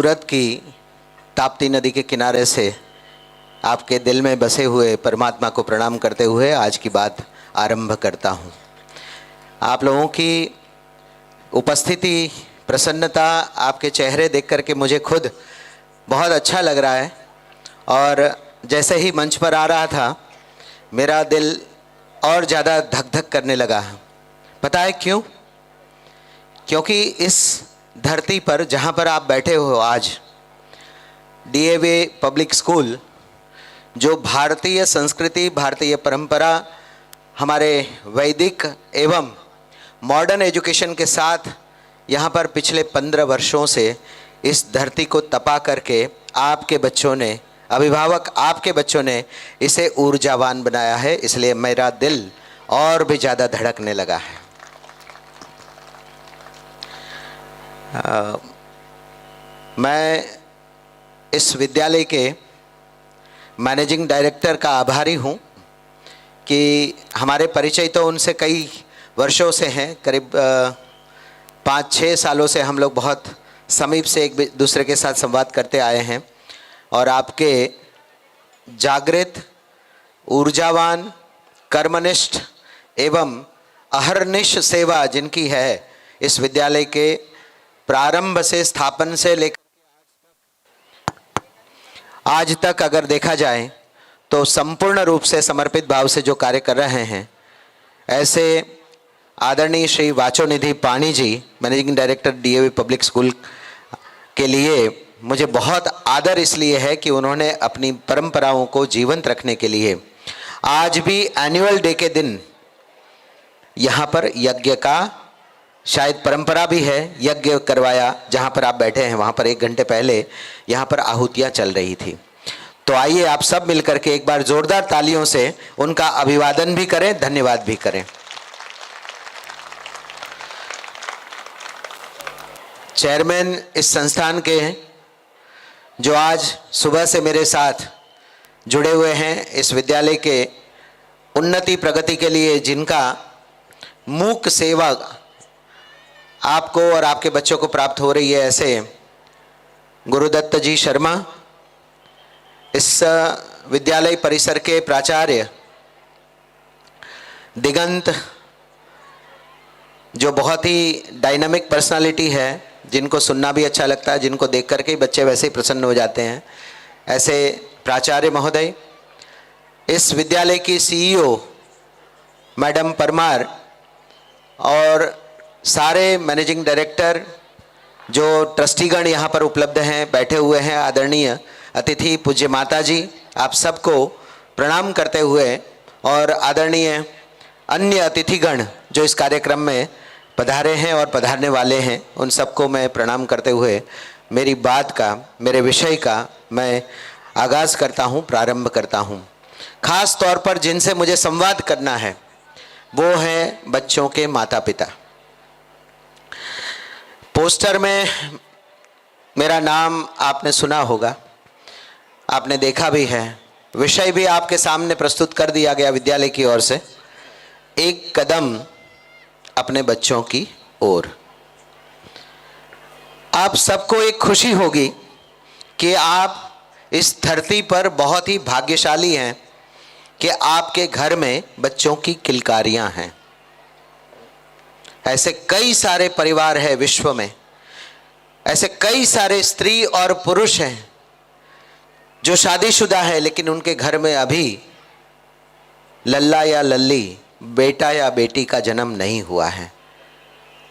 सूरत की ताप्ती नदी के किनारे से आपके दिल में बसे हुए परमात्मा को प्रणाम करते हुए आज की बात आरंभ करता हूँ। आप लोगों की उपस्थिति, प्रसन्नता, आपके चेहरे देख कर के मुझे खुद बहुत अच्छा लग रहा है। और जैसे ही मंच पर आ रहा था मेरा दिल और ज़्यादा धक धक करने लगा। पता है क्यों? क्योंकि इस धरती पर जहाँ पर आप बैठे हो आज, डीएवी पब्लिक स्कूल, जो भारतीय संस्कृति, भारतीय परंपरा, हमारे वैदिक एवं मॉडर्न एजुकेशन के साथ यहाँ पर पिछले 15 वर्षों से इस धरती को तपा करके आपके बच्चों ने, अभिभावक आपके बच्चों ने इसे ऊर्जावान बनाया है। इसलिए मेरा दिल और भी ज़्यादा धड़कने लगा है। मैं इस विद्यालय के मैनेजिंग डायरेक्टर का आभारी हूँ कि हमारे परिचय तो उनसे कई वर्षों से हैं। करीब 5-6 सालों से हम लोग बहुत समीप से एक दूसरे के साथ संवाद करते आए हैं। और आपके जागृत, ऊर्जावान, कर्मनिष्ठ एवं अहर्निश सेवा जिनकी है, इस विद्यालय के प्रारंभ से, स्थापन से लेकर आज तक अगर देखा जाए तो संपूर्ण रूप से समर्पित भाव से जो कार्य कर रहे हैं, ऐसे आदरणीय Shri Vachonidhi Pani ji, managing director DAV public school के लिए मुझे बहुत आदर इसलिए है कि उन्होंने अपनी परंपराओं को जीवंत रखने के लिए आज भी एनुअल डे के दिन यहाँ पर यज्ञ का, शायद परंपरा भी है, यज्ञ करवाया। जहाँ पर आप बैठे हैं वहाँ पर 1 घंटे पहले यहाँ पर आहुतियाँ चल रही थी। तो आइए आप सब मिलकर के एक बार जोरदार तालियों से उनका अभिवादन भी करें, धन्यवाद भी करें। चेयरमैन इस संस्थान के हैं, जो आज सुबह से मेरे साथ जुड़े हुए हैं, इस विद्यालय के उन्नति प्रगति के लिए जिनका मूक सेवा आपको और आपके बच्चों को प्राप्त हो रही है, ऐसे गुरुदत्त जी शर्मा, इस विद्यालय परिसर के प्राचार्य दिगंत, जो बहुत ही डायनामिक पर्सनालिटी है, जिनको सुनना भी अच्छा लगता है, जिनको देख करके ही बच्चे वैसे ही प्रसन्न हो जाते हैं, ऐसे प्राचार्य महोदय, इस विद्यालय की सीईओ मैडम परमार और सारे मैनेजिंग डायरेक्टर, जो ट्रस्टीगण यहाँ पर उपलब्ध हैं, बैठे हुए हैं, आदरणीय अतिथि पूज्य माता जी, आप सबको प्रणाम करते हुए, और आदरणीय अन्य अतिथिगण जो इस कार्यक्रम में पधारे हैं और पधारने वाले हैं, उन सबको मैं प्रणाम करते हुए मेरी बात का, मेरे विषय का मैं आगाज़ करता हूँ, प्रारंभ करता हूँ। खास तौर पर जिनसे मुझे संवाद करना है वो हैं बच्चों के माता पिता। पोस्टर में मेरा नाम आपने सुना होगा, आपने देखा भी है, विषय भी आपके सामने प्रस्तुत कर दिया गया विद्यालय की ओर से, एक कदम अपने बच्चों की ओर। आप सबको एक खुशी होगी कि आप इस धरती पर बहुत ही भाग्यशाली हैं कि आपके घर में बच्चों की किलकारियां हैं। ऐसे कई सारे परिवार हैं विश्व में, ऐसे कई सारे स्त्री और पुरुष हैं जो शादीशुदा है, लेकिन उनके घर में अभी लल्ला या लल्ली, बेटा या बेटी का जन्म नहीं हुआ है।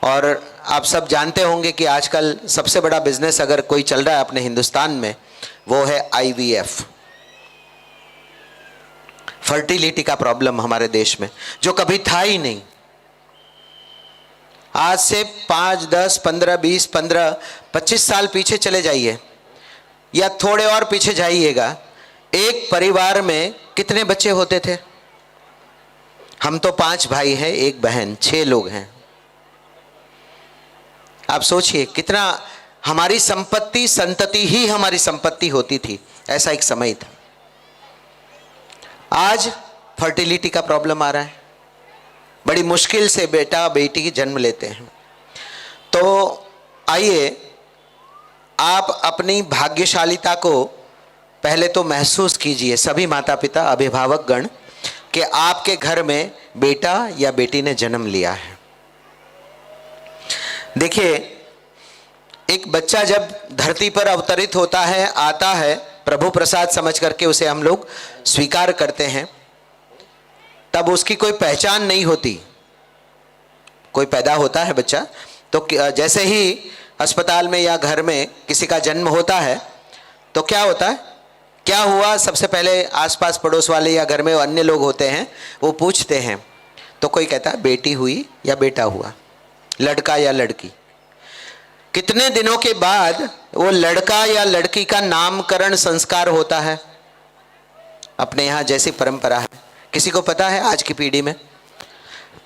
और आप सब जानते होंगे कि आजकल सबसे बड़ा बिजनेस अगर कोई चल रहा है अपने हिंदुस्तान में, वो है IVF, फर्टिलिटी का प्रॉब्लम हमारे देश में, जो कभी था ही नहीं। आज से 5, 10, 15, 20, 15, 25 साल पीछे चले जाइए या थोड़े और पीछे जाइएगा, एक परिवार में कितने बच्चे होते थे? हम तो 5 भाई हैं, 1 बहन, 6 लोग हैं। आप सोचिए कितना हमारी संपत्ति, संतति ही हमारी संपत्ति होती थी, ऐसा एक समय था। आज फर्टिलिटी का प्रॉब्लम आ रहा है, बड़ी मुश्किल से बेटा बेटी जन्म लेते हैं। तो आइए आप अपनी भाग्यशालिता को पहले तो महसूस कीजिए, सभी माता पिता अभिभावक गण, कि आपके घर में बेटा या बेटी ने जन्म लिया है। देखिए, एक बच्चा जब धरती पर अवतरित होता है, आता है, प्रभु प्रसाद समझ करके उसे हम लोग स्वीकार करते हैं, तब उसकी कोई पहचान नहीं होती। कोई पैदा होता है बच्चा, तो जैसे ही अस्पताल में या घर में किसी का जन्म होता है तो क्या होता है, क्या हुआ, सबसे पहले आसपास पड़ोस वाले या घर में अन्य लोग होते हैं, वो पूछते हैं। तो कोई कहता है बेटी हुई या बेटा हुआ, लड़का या लड़की। कितने दिनों के बाद वो लड़का या लड़की का नामकरण संस्कार होता है। अपने यहाँ जैसी परंपरा है, किसी को पता है आज की पीढ़ी में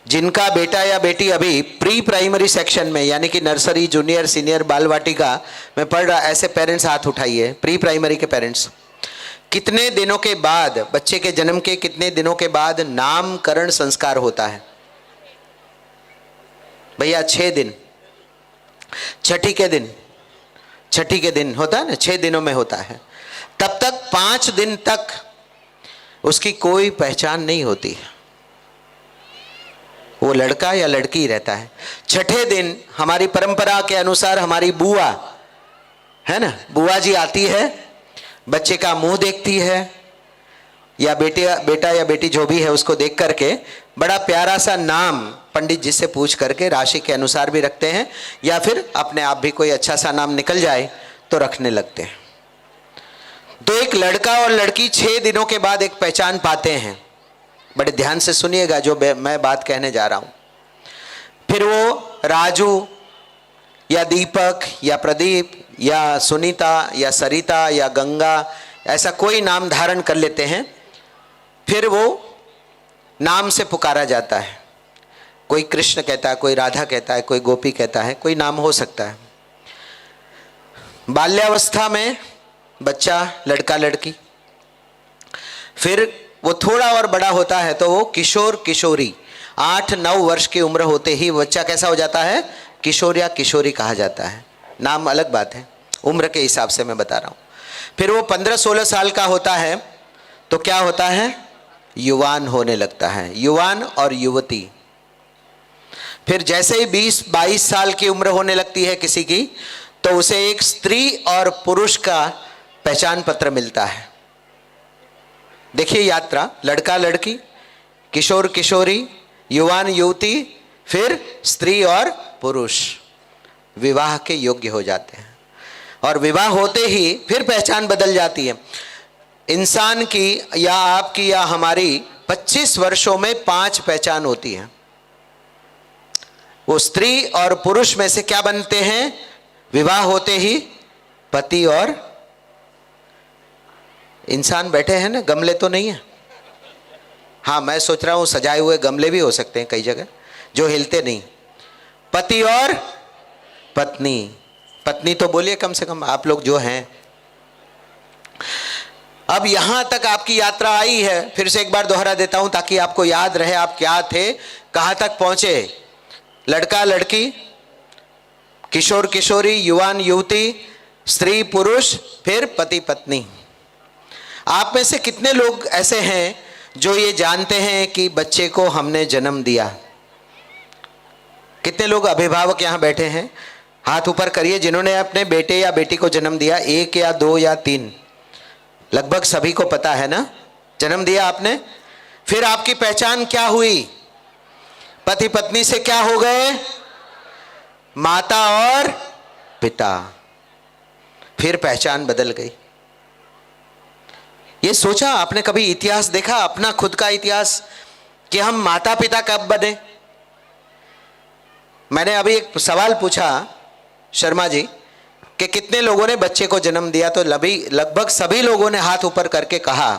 जिनका बेटा या बेटी अभी प्री प्राइमरी सेक्शन में, यानी कि नर्सरी, जूनियर, सीनियर, बाल वाटिका में पढ़ रहा, ऐसे पेरेंट्स हाथ उठाइए। प्री प्राइमरी के पेरेंट्स, कितने दिनों के बाद, बच्चे के जन्म के कितने दिनों के बाद नामकरण संस्कार होता है? भैया 6 दिन, छठी के दिन होता है ना, 6 दिनों में होता है। तब तक 5 दिन तक उसकी कोई पहचान नहीं होती है, वो लड़का या लड़की रहता है। छठे दिन हमारी परंपरा के अनुसार हमारी बुआ है ना, बुआ जी आती है, बच्चे का मुंह देखती है, या बेटा या बेटी जो भी है उसको देख करके बड़ा प्यारा सा नाम पंडित जी से पूछ करके राशि के अनुसार भी रखते हैं, या फिर अपने आप भी कोई अच्छा सा नाम निकल जाए तो रखने लगते हैं। तो एक लड़का और लड़की 6 दिनों के बाद एक पहचान पाते हैं। बड़े ध्यान से सुनिएगा जो मैं बात कहने जा रहा हूं। फिर वो राजू या दीपक या प्रदीप या सुनीता या सरिता या गंगा, ऐसा कोई नाम धारण कर लेते हैं। फिर वो नाम से पुकारा जाता है। कोई कृष्ण कहता है, कोई राधा कहता है, कोई गोपी कहता है, कोई नाम हो सकता है। बाल्यावस्था में बच्चा, लड़का लड़की, फिर वो थोड़ा और बड़ा होता है तो वो किशोर किशोरी, 8-9 वर्ष की उम्र होते ही बच्चा कैसा हो जाता है, किशोर या किशोरी कहा जाता है। नाम अलग बात है, उम्र के हिसाब से मैं बता रहा हूँ। फिर वो 15-16 साल का होता है तो क्या होता है, युवान होने लगता है, युवान और युवती। फिर जैसे ही 20-22 साल की उम्र होने लगती है किसी की, तो उसे एक स्त्री और पुरुष का पहचान पत्र मिलता है। देखिए यात्रा, लड़का लड़की, किशोर किशोरी, युवान युवती, फिर स्त्री और पुरुष विवाह के योग्य हो जाते हैं। और विवाह होते ही फिर पहचान बदल जाती है। इंसान की या आपकी या हमारी 25 वर्षों में 5 पहचान होती है। वो स्त्री और पुरुष में से क्या बनते हैं, विवाह होते ही पति और इंसान बैठे हैं ना, गमले तो नहीं है। हाँ, मैं सोच रहा हूं सजाए हुए गमले भी हो सकते हैं कई जगह जो हिलते नहीं। पति और पत्नी, पत्नी तो बोलिए कम से कम आप लोग जो हैं। अब यहां तक आपकी यात्रा आई है। फिर से एक बार दोहरा देता हूं ताकि आपको याद रहे आप क्या थे, कहां तक पहुंचे। लड़का लड़की, किशोर किशोरी, युवान युवती, स्त्री पुरुष, फिर पति पत्नी। आप में से कितने लोग ऐसे हैं जो ये जानते हैं कि बच्चे को हमने जन्म दिया? कितने लोग अभिभावक यहां बैठे हैं, हाथ ऊपर करिए जिन्होंने अपने बेटे या बेटी को जन्म दिया। 1 या 2 या 3, लगभग सभी को पता है ना, जन्म दिया आपने। फिर आपकी पहचान क्या हुई, पति पत्नी से क्या हो गए, माता और पिता। फिर पहचान बदल गई। ये सोचा आपने कभी, इतिहास देखा अपना खुद का इतिहास कि हम माता पिता कब बने? मैंने अभी एक सवाल पूछा शर्मा जी कि कितने लोगों ने बच्चे को जन्म दिया, तो लगभग सभी लोगों ने हाथ ऊपर करके कहा,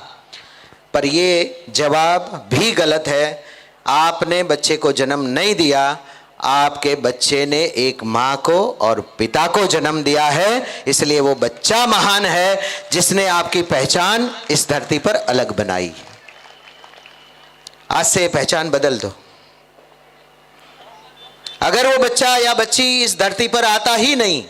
पर ये जवाब भी गलत है। आपने बच्चे को जन्म नहीं दिया, आपके बच्चे ने एक माँ को और पिता को जन्म दिया है। इसलिए वो बच्चा महान है जिसने आपकी पहचान इस धरती पर अलग बनाई। आज से पहचान बदल दो। अगर वो बच्चा या बच्ची इस धरती पर आता ही नहीं,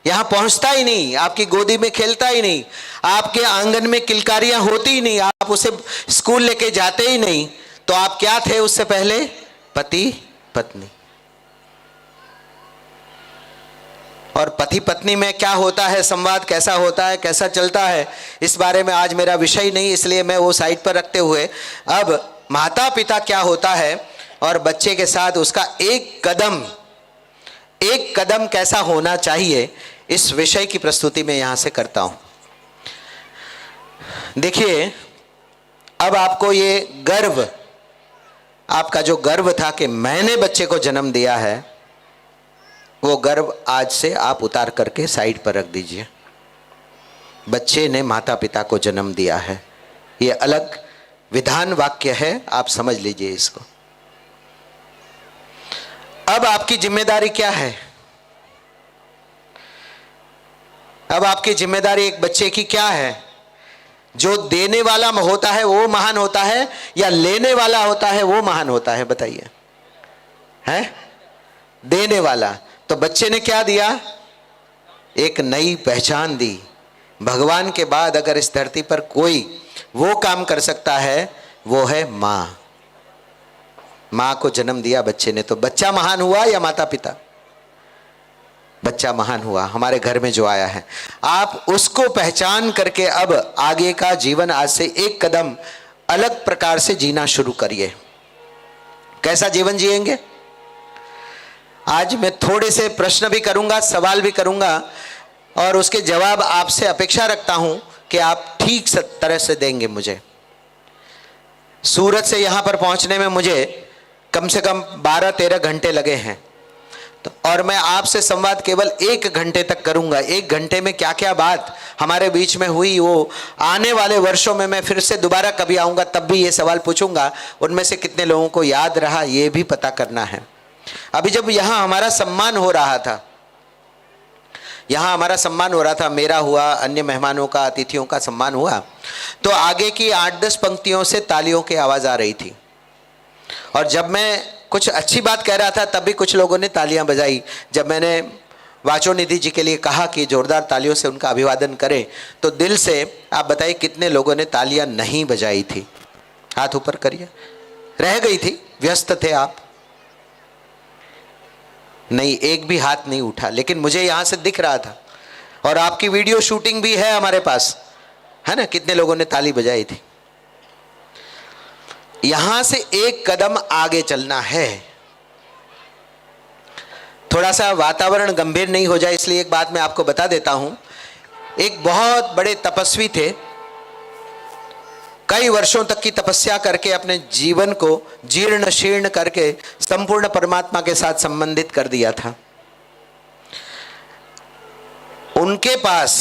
यहाँ पहुंचता ही नहीं, आपकी गोदी में खेलता ही नहीं, आपके आंगन में किलकारियां होती ही नहीं, आप उसे स्कूल लेके जाते ही नहीं, तो आप क्या थे उससे पहले? पति पत्नी। और पति पत्नी में क्या होता है, संवाद कैसा होता है, कैसा चलता है, इस बारे में आज मेरा विषय नहीं, इसलिए मैं वो साइड पर रखते हुए अब माता पिता क्या होता है और बच्चे के साथ उसका एक कदम कैसा होना चाहिए, इस विषय की प्रस्तुति मैं यहां से करता हूं। देखिए, अब आपको ये गर्व, आपका जो गर्व था कि मैंने बच्चे को जन्म दिया है, वो गर्व आज से आप उतार करके साइड पर रख दीजिए। बच्चे ने माता पिता को जन्म दिया है, ये अलग विधान वाक्य है, आप समझ लीजिए इसको। अब आपकी जिम्मेदारी क्या है? अब आपकी जिम्मेदारी एक बच्चे की क्या है? जो देने वाला होता है वो महान होता है या लेने वाला होता है वो महान होता है? बताइए। है देने वाला। तो बच्चे ने क्या दिया? एक नई पहचान दी। भगवान के बाद अगर इस धरती पर कोई वो काम कर सकता है, वो है मां। मां को जन्म दिया बच्चे ने, तो बच्चा महान हुआ या माता पिता? बच्चा महान हुआ, हमारे घर में जो आया है। आप उसको पहचान करके अब आगे का जीवन आज से एक कदम अलग प्रकार से जीना शुरू करिए। कैसा जीवन जिएंगे? आज मैं थोड़े से प्रश्न भी करूंगा, सवाल भी करूंगा, और उसके जवाब आपसे अपेक्षा रखता हूं कि आप ठीक तरह से देंगे मुझे। सूरत से यहां पर पहुंचने में मुझे कम से कम 12-13 घंटे लगे हैं, तो और मैं आपसे संवाद केवल 1 घंटे तक करूंगा। 1 घंटे में क्या क्या बात हमारे बीच में हुई, वो आने वाले वर्षों में मैं फिर से दोबारा कभी आऊंगा तब भी ये सवाल पूछूंगा, उनमें से कितने लोगों को याद रहा ये भी पता करना है। अभी जब यहां हमारा सम्मान हो रहा था, यहां हमारा सम्मान हो रहा था, मेरा हुआ, अन्य मेहमानों का, अतिथियों का सम्मान हुआ, तो आगे की 8-10 पंक्तियों से तालियों की आवाज आ रही थी, और जब मैं कुछ अच्छी बात कह रहा था तब भी कुछ लोगों ने तालियां बजाई। जब मैंने वाचोनिधि जी के लिए कहा कि जोरदार तालियों से उनका अभिवादन करें, तो दिल से आप बताइए कितने लोगों ने तालियां नहीं बजाई थी? हाथ ऊपर करिए। रह गई थी, व्यस्त थे आप? नहीं, एक भी हाथ नहीं उठा, लेकिन मुझे यहां से दिख रहा था, और आपकी वीडियो शूटिंग भी है हमारे पास, है ना, कितने लोगों ने ताली बजाई थी। यहां से एक कदम आगे चलना है। थोड़ा सा वातावरण गंभीर नहीं हो जाए इसलिए एक बात मैं आपको बता देता हूं। एक बहुत बड़े तपस्वी थे, कई वर्षों तक की तपस्या करके अपने जीवन को जीर्ण शीर्ण करके संपूर्ण परमात्मा के साथ संबंधित कर दिया था। उनके पास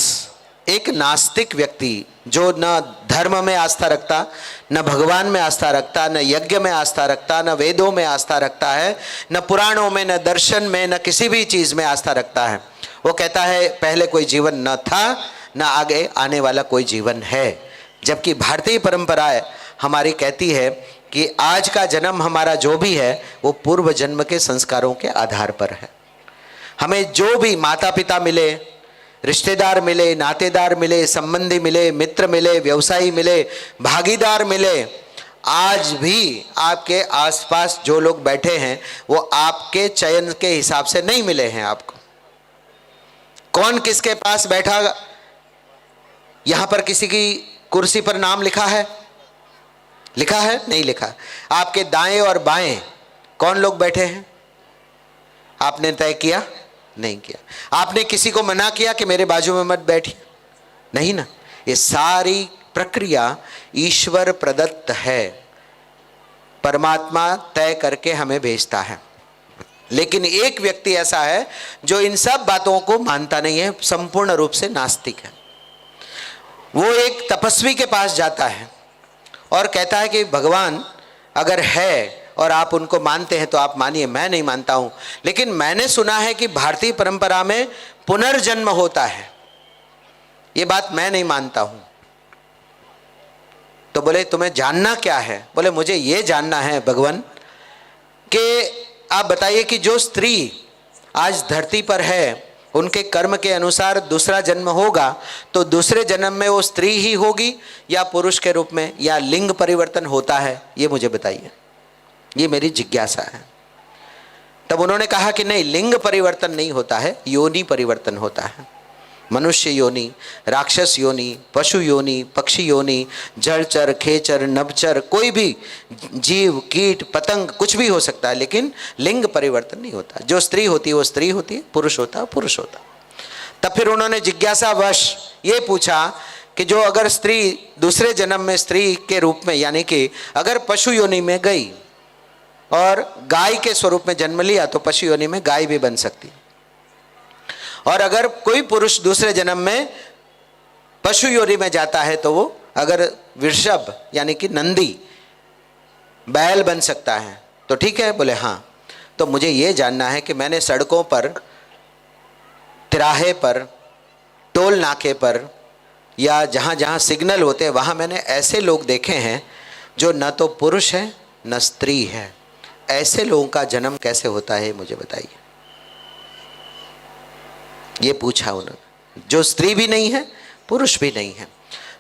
एक नास्तिक व्यक्ति, जो न धर्म में आस्था रखता, न भगवान में आस्था रखता, न यज्ञ में आस्था रखता, न वेदों में आस्था रखता है, न पुराणों में, न दर्शन में, न किसी भी चीज में आस्था रखता है, वो कहता है पहले कोई जीवन न था, न आगे आने वाला कोई जीवन है। जबकि भारतीय परंपरा हमारी कहती है कि आज का जन्म हमारा जो भी है वो पूर्व जन्म के संस्कारों के आधार पर है। हमें जो भी माता पिता मिले, रिश्तेदार मिले, नातेदार मिले, संबंधी मिले, मित्र मिले, व्यवसायी मिले, भागीदार मिले, आज भी आपके आसपास जो लोग बैठे हैं वो आपके चयन के हिसाब से नहीं मिले हैं आपको। कौन किसके पास बैठा, यहां पर किसी की कुर्सी पर नाम लिखा है? लिखा है? नहीं लिखा। आपके दाएं और बाएं कौन लोग बैठे हैं? आपने तय किया? नहीं किया। आपने किसी को मना किया कि मेरे बाजू में मत बैठिए? नहीं ना। ये सारी प्रक्रिया ईश्वर प्रदत्त है, परमात्मा तय करके हमें भेजता है। लेकिन एक व्यक्ति ऐसा है जो इन सब बातों को मानता नहीं है, संपूर्ण रूप से नास्तिक है। वो एक तपस्वी के पास जाता है और कहता है कि भगवान अगर है और आप उनको मानते हैं तो आप मानिए, मैं नहीं मानता हूं, लेकिन मैंने सुना है कि भारतीय परंपरा में पुनर्जन्म होता है, ये बात मैं नहीं मानता हूं। तो बोले तुम्हें जानना क्या है? बोले मुझे ये जानना है भगवान कि आप बताइए कि जो स्त्री आज धरती पर है उनके कर्म के अनुसार दूसरा जन्म होगा तो दूसरे जन्म में वो स्त्री ही होगी या पुरुष के रूप में, या लिंग परिवर्तन होता है, ये मुझे बताइए, ये मेरी जिज्ञासा है। तब उन्होंने कहा कि नहीं, लिंग परिवर्तन नहीं होता है, योनि परिवर्तन होता है। मनुष्य योनि, राक्षस योनि, पशु योनि, पक्षी योनि, जलचर, खेचर, नभचर, कोई भी जीव, कीट, पतंग कुछ भी हो सकता है, लेकिन लिंग परिवर्तन नहीं होता। जो स्त्री होती है वो स्त्री होती है, पुरुष होता है पुरुष होता है। तब फिर उन्होंने जिज्ञासावश ये पूछा कि जो अगर स्त्री दूसरे जन्म में स्त्री के रूप में, यानी कि अगर पशु योनि में गई और गाय के स्वरूप में जन्म लिया तो पशु योनि में गाय भी बन सकती, और अगर कोई पुरुष दूसरे जन्म में पशु योनि में जाता है तो वो अगर वृषभ यानी कि नंदी, बैल बन सकता है तो ठीक है। बोले हाँ। तो मुझे ये जानना है कि मैंने सड़कों पर, तिराहे पर, टोल नाके पर या जहाँ जहाँ सिग्नल होते हैं वहाँ मैंने ऐसे लोग देखे हैं जो न तो पुरुष है न स्त्री है। ऐसे लोगों का जन्म कैसे होता है मुझे बताइए। ये पूछा उन्होंने। जो स्त्री भी नहीं है पुरुष भी नहीं है।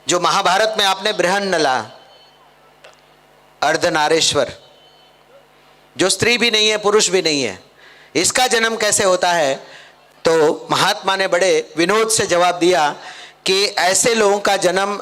जो महाभारत में आपने बृहन्नला, अर्धनारेश्वर, जो स्त्री भी नहीं है पुरुष भी नहीं है, इसका जन्म कैसे होता है? तो महात्मा ने बड़े विनोद से जवाब दिया कि ऐसे लोगों का जन्म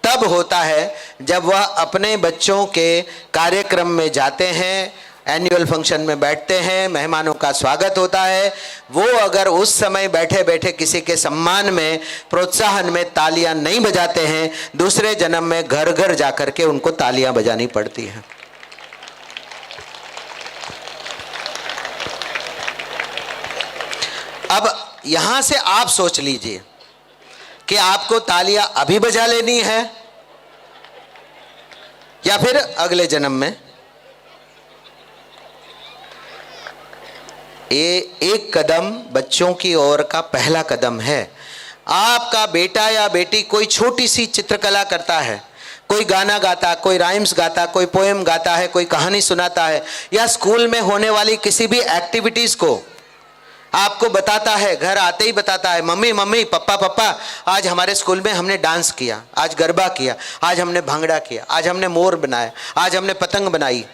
तब होता है जब वह अपने बच्चों के कार्यक्रम में जाते हैं, एनुअल फंक्शन में बैठते हैं, मेहमानों का स्वागत होता है। वो अगर उस समय बैठे बैठे किसी के सम्मान में, प्रोत्साहन में तालियां नहीं बजाते हैं, दूसरे जन्म में घर घर जाकर के उनको तालियां बजानी पड़ती हैं। अब यहां से आप सोच लीजिए कि आपको तालियां अभी बजा लेनी है या फिर अगले जन्म में। ये एक कदम बच्चों की ओर का पहला कदम है। आपका बेटा या बेटी कोई छोटी सी चित्रकला करता है, कोई गाना गाता, कोई राइम्स गाता, कोई पोएम गाता है, कोई कहानी सुनाता है, या स्कूल में होने वाली किसी भी एक्टिविटीज को आपको बताता है, घर आते ही बताता है, मम्मी मम्मी, पप्पा पप्पा, आज हमारे स्कूल में हमने डांस किया, आज गरबा किया, आज हमने भांगड़ा किया, आज हमने मोर बनाया, आज हमने पतंग बनाई,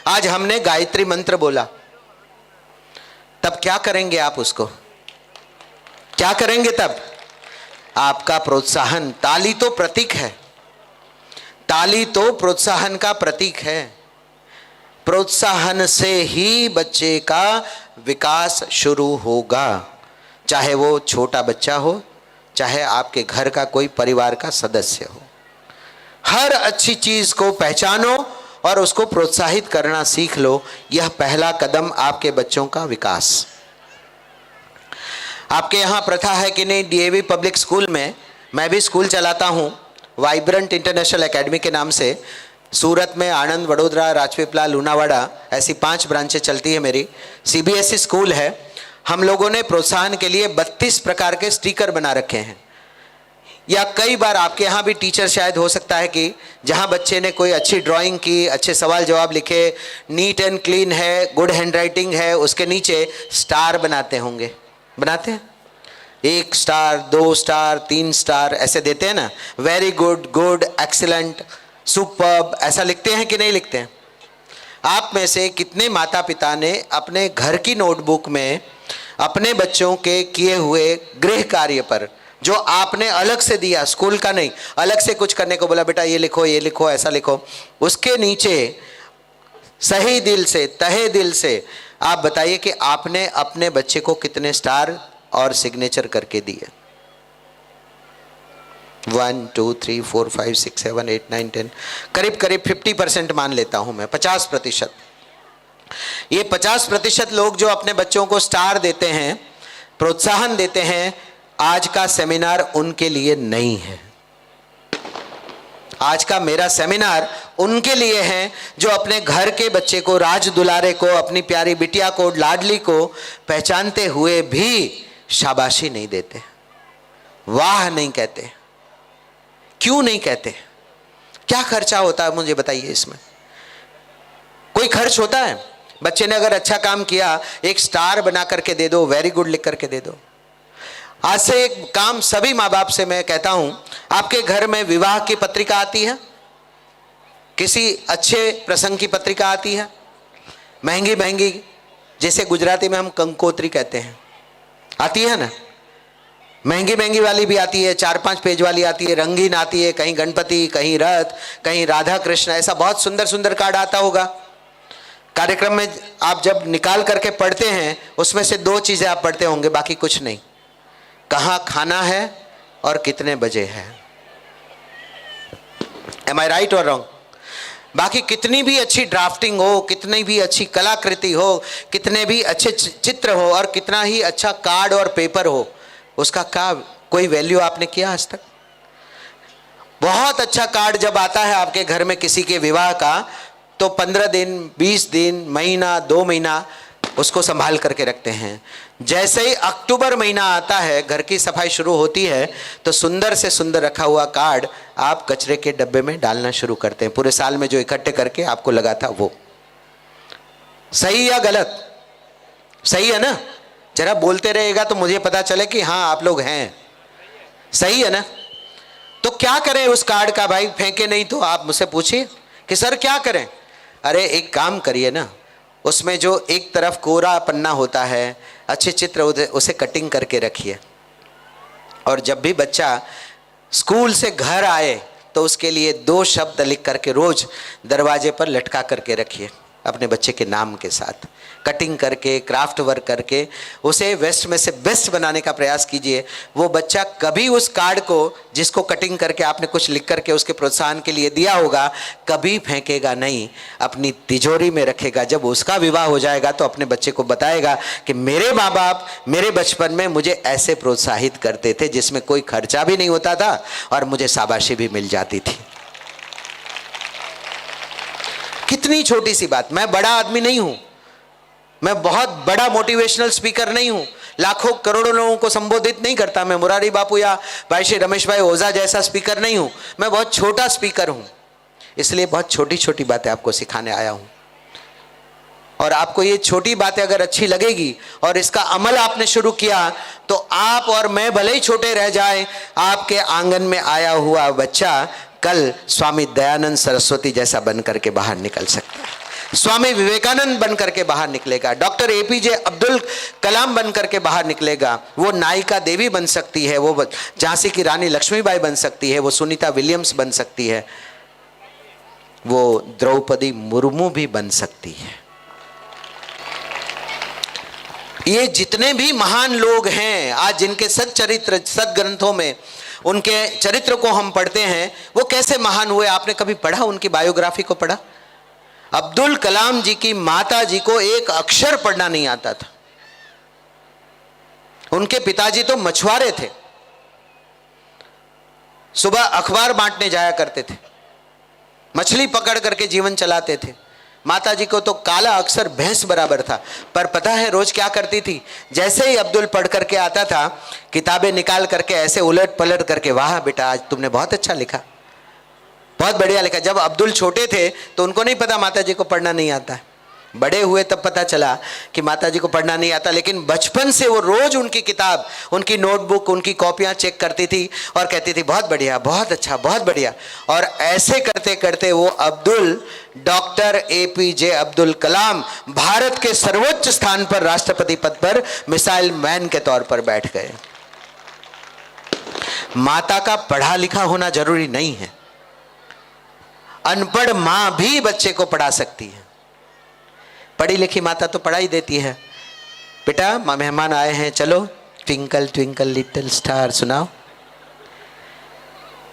आज हमने गायत्री मंत्र बोला। तब क्या करेंगे आप उसको? क्या करेंगे तब? आपका प्रोत्साहन, ताली तो प्रतीक है, ताली तो प्रोत्साहन का प्रतीक है। प्रोत्साहन से ही बच्चे का विकास शुरू होगा, चाहे वो छोटा बच्चा हो, चाहे आपके घर का कोई परिवार का सदस्य हो। हर अच्छी चीज को पहचानो और उसको प्रोत्साहित करना सीख लो। यह पहला कदम आपके बच्चों का विकास। आपके यहाँ प्रथा है कि नहीं, डीएवी पब्लिक स्कूल में, मैं भी स्कूल चलाता हूँ वाइब्रेंट इंटरनेशनल एकेडमी के नाम से। सूरत में, आणंद, वडोदरा, राजपीपला, लूनावाड़ा, ऐसी 5 ब्रांचें चलती है मेरी। सीबीएसई स्कूल है। हम लोगों ने प्रोत्साहन के लिए 32 प्रकार के स्टिकर बना रखे हैं। या कई बार आपके यहाँ भी टीचर शायद हो सकता है कि जहाँ बच्चे ने कोई अच्छी ड्राइंग की, अच्छे सवाल जवाब लिखे, नीट एंड क्लीन है, गुड हैंडराइटिंग है, उसके नीचे स्टार बनाते होंगे। बनाते हैं? 1 स्टार, 2 स्टार, 3 स्टार ऐसे देते हैं ना। Very good, good, excellent, superb, ऐसा लिखते हैं कि नहीं लिखते हैं? आप में से कितने माता पिता ने अपने घर की नोटबुक में अपने बच्चों के किए हुए गृह कार्य पर, जो आपने अलग से दिया, स्कूल का नहीं, अलग से कुछ करने को बोला, बेटा ये लिखो, ऐसा लिखो, उसके नीचे सही दिल से, तहे दिल से आप बताइए कि आपने अपने बच्चे को कितने स्टार और सिग्नेचर करके दिए? 1 2 3 4 5 6 7 8 9 10, करीब करीब 50% मान लेता हूं मैं, 50%। ये 50% लोग जो अपने बच्चों को स्टार देते हैं, प्रोत्साहन देते हैं, आज का सेमिनार उनके लिए नहीं है। आज का मेरा सेमिनार उनके लिए है जो अपने घर के बच्चे को, राज दुलारे को, अपनी प्यारी बिटिया को, लाडली को पहचानते हुए भी शाबाशी नहीं देते, वाह नहीं कहते। क्यों नहीं कहते? क्या खर्चा होता है मुझे बताइए इसमें? कोई खर्च होता है? बच्चे ने अगर अच्छा काम किया, एक स्टार बना करके दे दो, वेरी गुड लिख करके दे दो, आज से एक काम सभी माँ बाप से मैं कहता हूं, आपके घर में विवाह की पत्रिका आती है, किसी अच्छे प्रसंग की पत्रिका आती है, महंगी महंगी, जैसे गुजराती में हम कंकोत्री कहते हैं, आती है ना, महंगी महंगी वाली भी आती है, 4-5 पेज वाली आती है, रंगीन आती है, कहीं गणपति, कहीं रथ, कहीं राधा कृष्ण, ऐसा बहुत सुंदर सुंदर कार्ड आता होगा। कार्यक्रम में आप जब निकाल करके पढ़ते हैं, उसमें से 2 चीजें आप पढ़ते होंगे, बाकी कुछ नहीं। कहाँ खाना है और कितने बजे है। एम आई राइट और रॉन्ग? बाकी कितनी भी अच्छी ड्राफ्टिंग हो, कितनी भी अच्छी कलाकृति हो, कितने भी अच्छे चित्र हो और कितना ही अच्छा कार्ड और पेपर हो, उसका क्या कोई वैल्यू आपने किया आज तक? बहुत अच्छा कार्ड जब आता है आपके घर में किसी के विवाह का, तो 15 दिन, 20 दिन, महीना, 2 महीना उसको संभाल करके रखते हैं। जैसे ही अक्टूबर महीना आता है, घर की सफाई शुरू होती है, तो सुंदर से सुंदर रखा हुआ कार्ड आप कचरे के डब्बे में डालना शुरू करते हैं। पूरे साल में जो इकट्ठे करके आपको लगा था वो। सही या गलत? सही है ना? जरा बोलते रहेगा तो मुझे पता चले कि हाँ आप लोग हैं। सही है ना? तो क्या करें उस कार्ड का भाई? फेंके नहीं तो आप मुझसे पूछिए कि सर क्या करें। अरे एक काम करिए ना, उसमें जो एक तरफ कोरा पन्ना होता है, अच्छे चित्र उसे कटिंग करके रखिए, और जब भी बच्चा स्कूल से घर आए तो उसके लिए 2 शब्द लिख करके रोज दरवाजे पर लटका करके रखिए, अपने बच्चे के नाम के साथ कटिंग करके, क्राफ्ट वर्क करके उसे वेस्ट में से बेस्ट बनाने का प्रयास कीजिए। वो बच्चा कभी उस कार्ड को, जिसको कटिंग करके आपने कुछ लिख करके उसके प्रोत्साहन के लिए दिया होगा, कभी फेंकेगा नहीं, अपनी तिजोरी में रखेगा। जब उसका विवाह हो जाएगा तो अपने बच्चे को बताएगा कि मेरे माँ बाप मेरे बचपन में मुझे ऐसे प्रोत्साहित करते थे, जिसमें कोई खर्चा भी नहीं होता था और मुझे शाबाशी भी मिल जाती थी। कितनी छोटी सी बात। मैं बड़ा आदमी नहीं हूं, मैं बहुत बड़ा मोटिवेशनल स्पीकर नहीं हूं, लाखों करोड़ों लोगों को संबोधित नहीं करता, मैं मुरारी बापू या भाई श्री रमेश भाई ओझा जैसा स्पीकर नहीं हूं, मैं बहुत छोटा स्पीकर हूं। इसलिए बहुत छोटी छोटी बातें आपको सिखाने आया हूं, और आपको ये छोटी बातें अगर अच्छी लगेगी और इसका अमल आपने शुरू किया, तो आप और मैं भले ही छोटे रह जाए, आपके आंगन में आया हुआ बच्चा कल स्वामी दयानंद सरस्वती जैसा बन करके बाहर निकल सकता है, स्वामी विवेकानंद बन करके बाहर निकलेगा, डॉक्टर एपीजे अब्दुल कलाम बन करके बाहर निकलेगा। वो नायिका देवी बन सकती है, वो झांसी की रानी लक्ष्मीबाई बन सकती है, वो सुनीता विलियम्स बन सकती है, वो द्रौपदी मुर्मू भी बन सकती है। ये जितने भी महान लोग हैं आज, जिनके सच्चरित्र सद्ग्रंथों में उनके चरित्र को हम पढ़ते हैं, वो कैसे महान हुए? आपने कभी पढ़ा? उनकी बायोग्राफी को पढ़ा? अब्दुल कलाम जी की माता जी को एक अक्षर पढ़ना नहीं आता था। उनके पिताजी तो मछुआरे थे, सुबह अखबार बांटने जाया करते थे, मछली पकड़ करके जीवन चलाते थे। माता जी को तो काला अक्षर भैंस बराबर था। पर पता है रोज क्या करती थी? जैसे ही अब्दुल पढ़ करके आता था, किताबें निकाल करके ऐसे उलट पलट करके, वाह बेटा आज तुमने बहुत अच्छा लिखा, बहुत बढ़िया लिखा। जब अब्दुल छोटे थे तो उनको नहीं पता माता जी को पढ़ना नहीं आता है, बड़े हुए तब पता चला कि माता जी को पढ़ना नहीं आता। लेकिन बचपन से वो रोज उनकी किताब, उनकी नोटबुक, उनकी कॉपियां चेक करती थी और कहती थी बहुत बढ़िया, बहुत अच्छा, बहुत बढ़िया। और ऐसे करते करते वो अब्दुल, डॉक्टर एपीजे अब्दुल कलाम, भारत के सर्वोच्च स्थान पर, राष्ट्रपति पद पर मिसाइल मैन के तौर पर बैठ गए। माता का पढ़ा लिखा होना जरूरी नहीं है, अनपढ़ मां भी बच्चे को पढ़ा सकती है। पढ़ी लिखी माता तो पढ़ा ही देती है, बेटा मेहमान आए हैं, चलो ट्विंकल ट्विंकल लिटिल स्टार सुनाओ।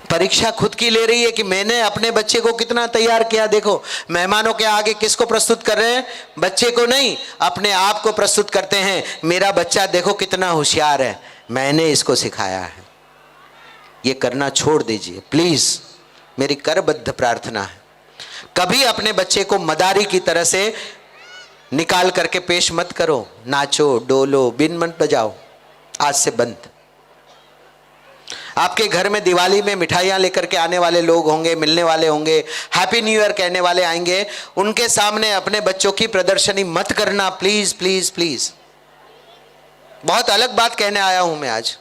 परीक्षा खुद की ले रही है कि मैंने अपने बच्चे को कितना तैयार किया। देखो मेहमानों के आगे किसको प्रस्तुत कर रहे हैं? बच्चे को नहीं, अपने आप को प्रस्तुत करते हैं। मेरा बच्चा देखो कितना होशियार है, मैंने इसको सिखाया है। ये करना छोड़ दीजिए प्लीज, मेरी करबद्ध प्रार्थना है। कभी अपने बच्चे को मदारी की तरह से निकाल करके पेश मत करो, नाचो डोलो बिन मत बजाओ, आज से बंद। आपके घर में दिवाली में मिठाइयाँ लेकर के आने वाले लोग होंगे, मिलने वाले होंगे, हैप्पी न्यू ईयर कहने वाले आएंगे, उनके सामने अपने बच्चों की प्रदर्शनी मत करना प्लीज प्लीज प्लीज। बहुत अलग बात कहने आया हूं मैं आज।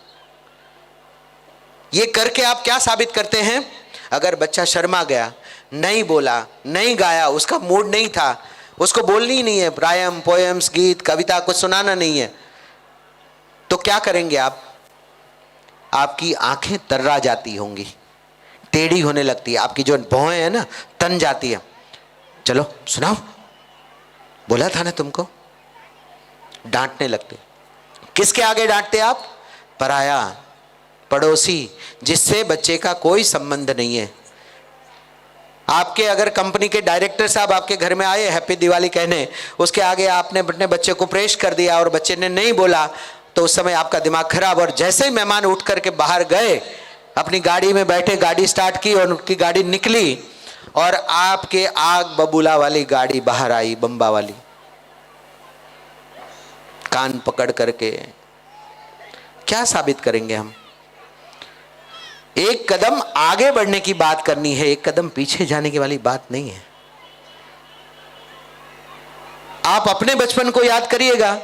ये करके आप क्या साबित करते हैं? अगर बच्चा शर्मा गया, नहीं बोला, नहीं गाया, उसका मूड नहीं था, उसको बोलनी ही नहीं है, रायम, पोएम्स, गीत, कविता कुछ सुनाना नहीं है, तो क्या करेंगे आप? आपकी आंखें तर्रा जाती होंगी, टेढ़ी होने लगती है, आपकी जो भौहें है ना तन जाती है। चलो सुनाओ, बोला था ना तुमको। डांटने लगते। किसके आगे डांटते आप? पराया, पड़ोसी, जिससे बच्चे का कोई संबंध नहीं है। आपके अगर कंपनी के डायरेक्टर साहब आपके घर में आए हैप्पी दिवाली कहने, उसके आगे आपने अपने बच्चे को प्रेश कर दिया और बच्चे ने नहीं बोला, तो उस समय आपका दिमाग खराब। और जैसे ही मेहमान उठ करके बाहर गए, अपनी गाड़ी में बैठे, गाड़ी स्टार्ट की और उनकी गाड़ी निकली और आपके आग बबूला वाली गाड़ी बाहर आई, बम्बा वाली, कान पकड़ करके। क्या साबित करेंगे हम? एक कदम आगे बढ़ने की बात करनी है, एक कदम पीछे जाने की वाली बात नहीं है। आप अपने बचपन को याद करिएगा,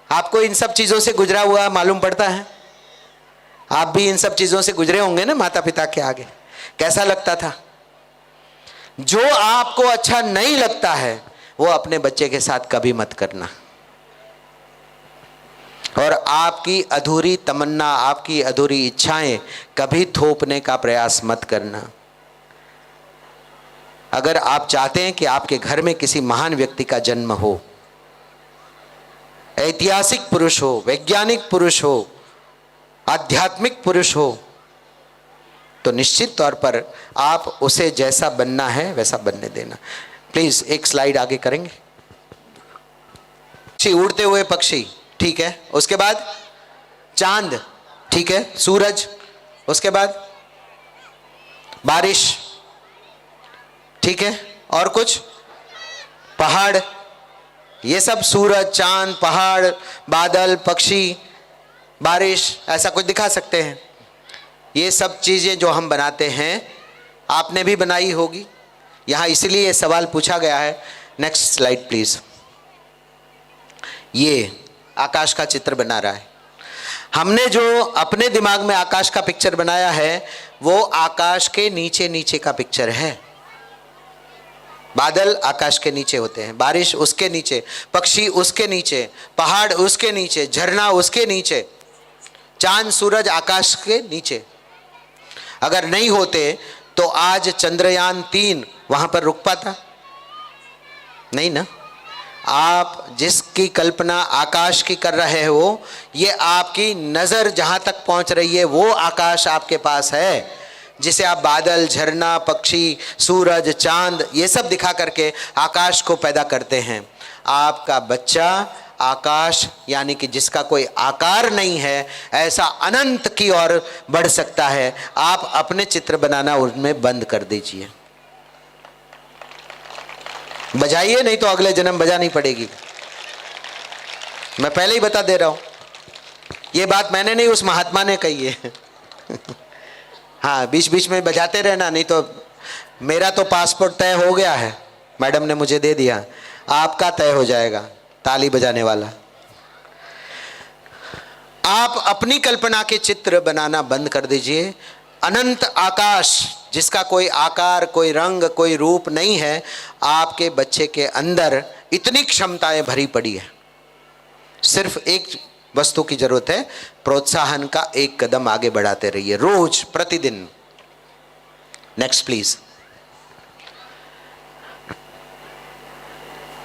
आपको इन सब चीजों से गुजरा हुआ मालूम पड़ता है। आप भी इन सब चीजों से गुजरे होंगे ना माता पिता के आगे। कैसा लगता था? जो आपको अच्छा नहीं लगता है वो अपने बच्चे के साथ कभी मत करना। और आपकी अधूरी तमन्ना, आपकी अधूरी इच्छाएं कभी थोपने का प्रयास मत करना। अगर आप चाहते हैं कि आपके घर में किसी महान व्यक्ति का जन्म हो, ऐतिहासिक पुरुष हो, वैज्ञानिक पुरुष हो, आध्यात्मिक पुरुष हो, तो निश्चित तौर पर आप उसे जैसा बनना है वैसा बनने देना। प्लीज एक स्लाइड आगे करेंगे। उड़ते हुए पक्षी, ठीक है। उसके बाद चांद, ठीक है। सूरज, उसके बाद बारिश, ठीक है। और कुछ? पहाड़। ये सब सूरज, चांद, पहाड़, बादल, पक्षी, बारिश, ऐसा कुछ दिखा सकते हैं। ये सब चीजें जो हम बनाते हैं आपने भी बनाई होगी। यहां इसलिए सवाल पूछा गया है। Next slide please. ये आकाश का चित्र बना रहा है। हमने जो अपने दिमाग में आकाश का पिक्चर बनाया है वो आकाश के नीचे नीचे का पिक्चर है। बादल आकाश के नीचे होते हैं, बारिश उसके नीचे, पक्षी उसके नीचे, पहाड़ उसके नीचे, झरना उसके नीचे, चांद सूरज आकाश के नीचे। अगर नहीं होते तो आज चंद्रयान 3 वहां पर रुक पाता? नहीं ना। आप जिसकी कल्पना आकाश की कर रहे हो, ये आपकी नजर जहां तक पहुंच रही है वो आकाश आपके पास है, जिसे आप बादल, झरना, पक्षी, सूरज, चांद ये सब दिखा करके आकाश को पैदा करते हैं। आपका बच्चा आकाश यानी कि जिसका कोई आकार नहीं है, ऐसा अनंत की ओर बढ़ सकता है। आप अपने चित्र बनाना उनमें बंद कर दीजिए। बजाइए, नहीं तो अगले जन्म बजानी पड़ेगी। मैं पहले ही बता दे रहा हूं, ये बात मैंने नहीं, उस महात्मा ने कही है। हाँ, बीच बीच में बजाते रहना, नहीं तो मेरा तो पासपोर्ट तय हो गया है, मैडम ने मुझे दे दिया, आपका तय हो जाएगा ताली बजाने वाला। आप अपनी कल्पना के चित्र बनाना बंद कर दीजिए। अनंत आकाश जिसका कोई आकार, कोई रंग, कोई रूप नहीं है, आपके बच्चे के अंदर इतनी क्षमताएं भरी पड़ी है। सिर्फ एक वस्तु की जरूरत है, प्रोत्साहन का एक कदम आगे बढ़ाते रहिए रोज, प्रतिदिन। Next please.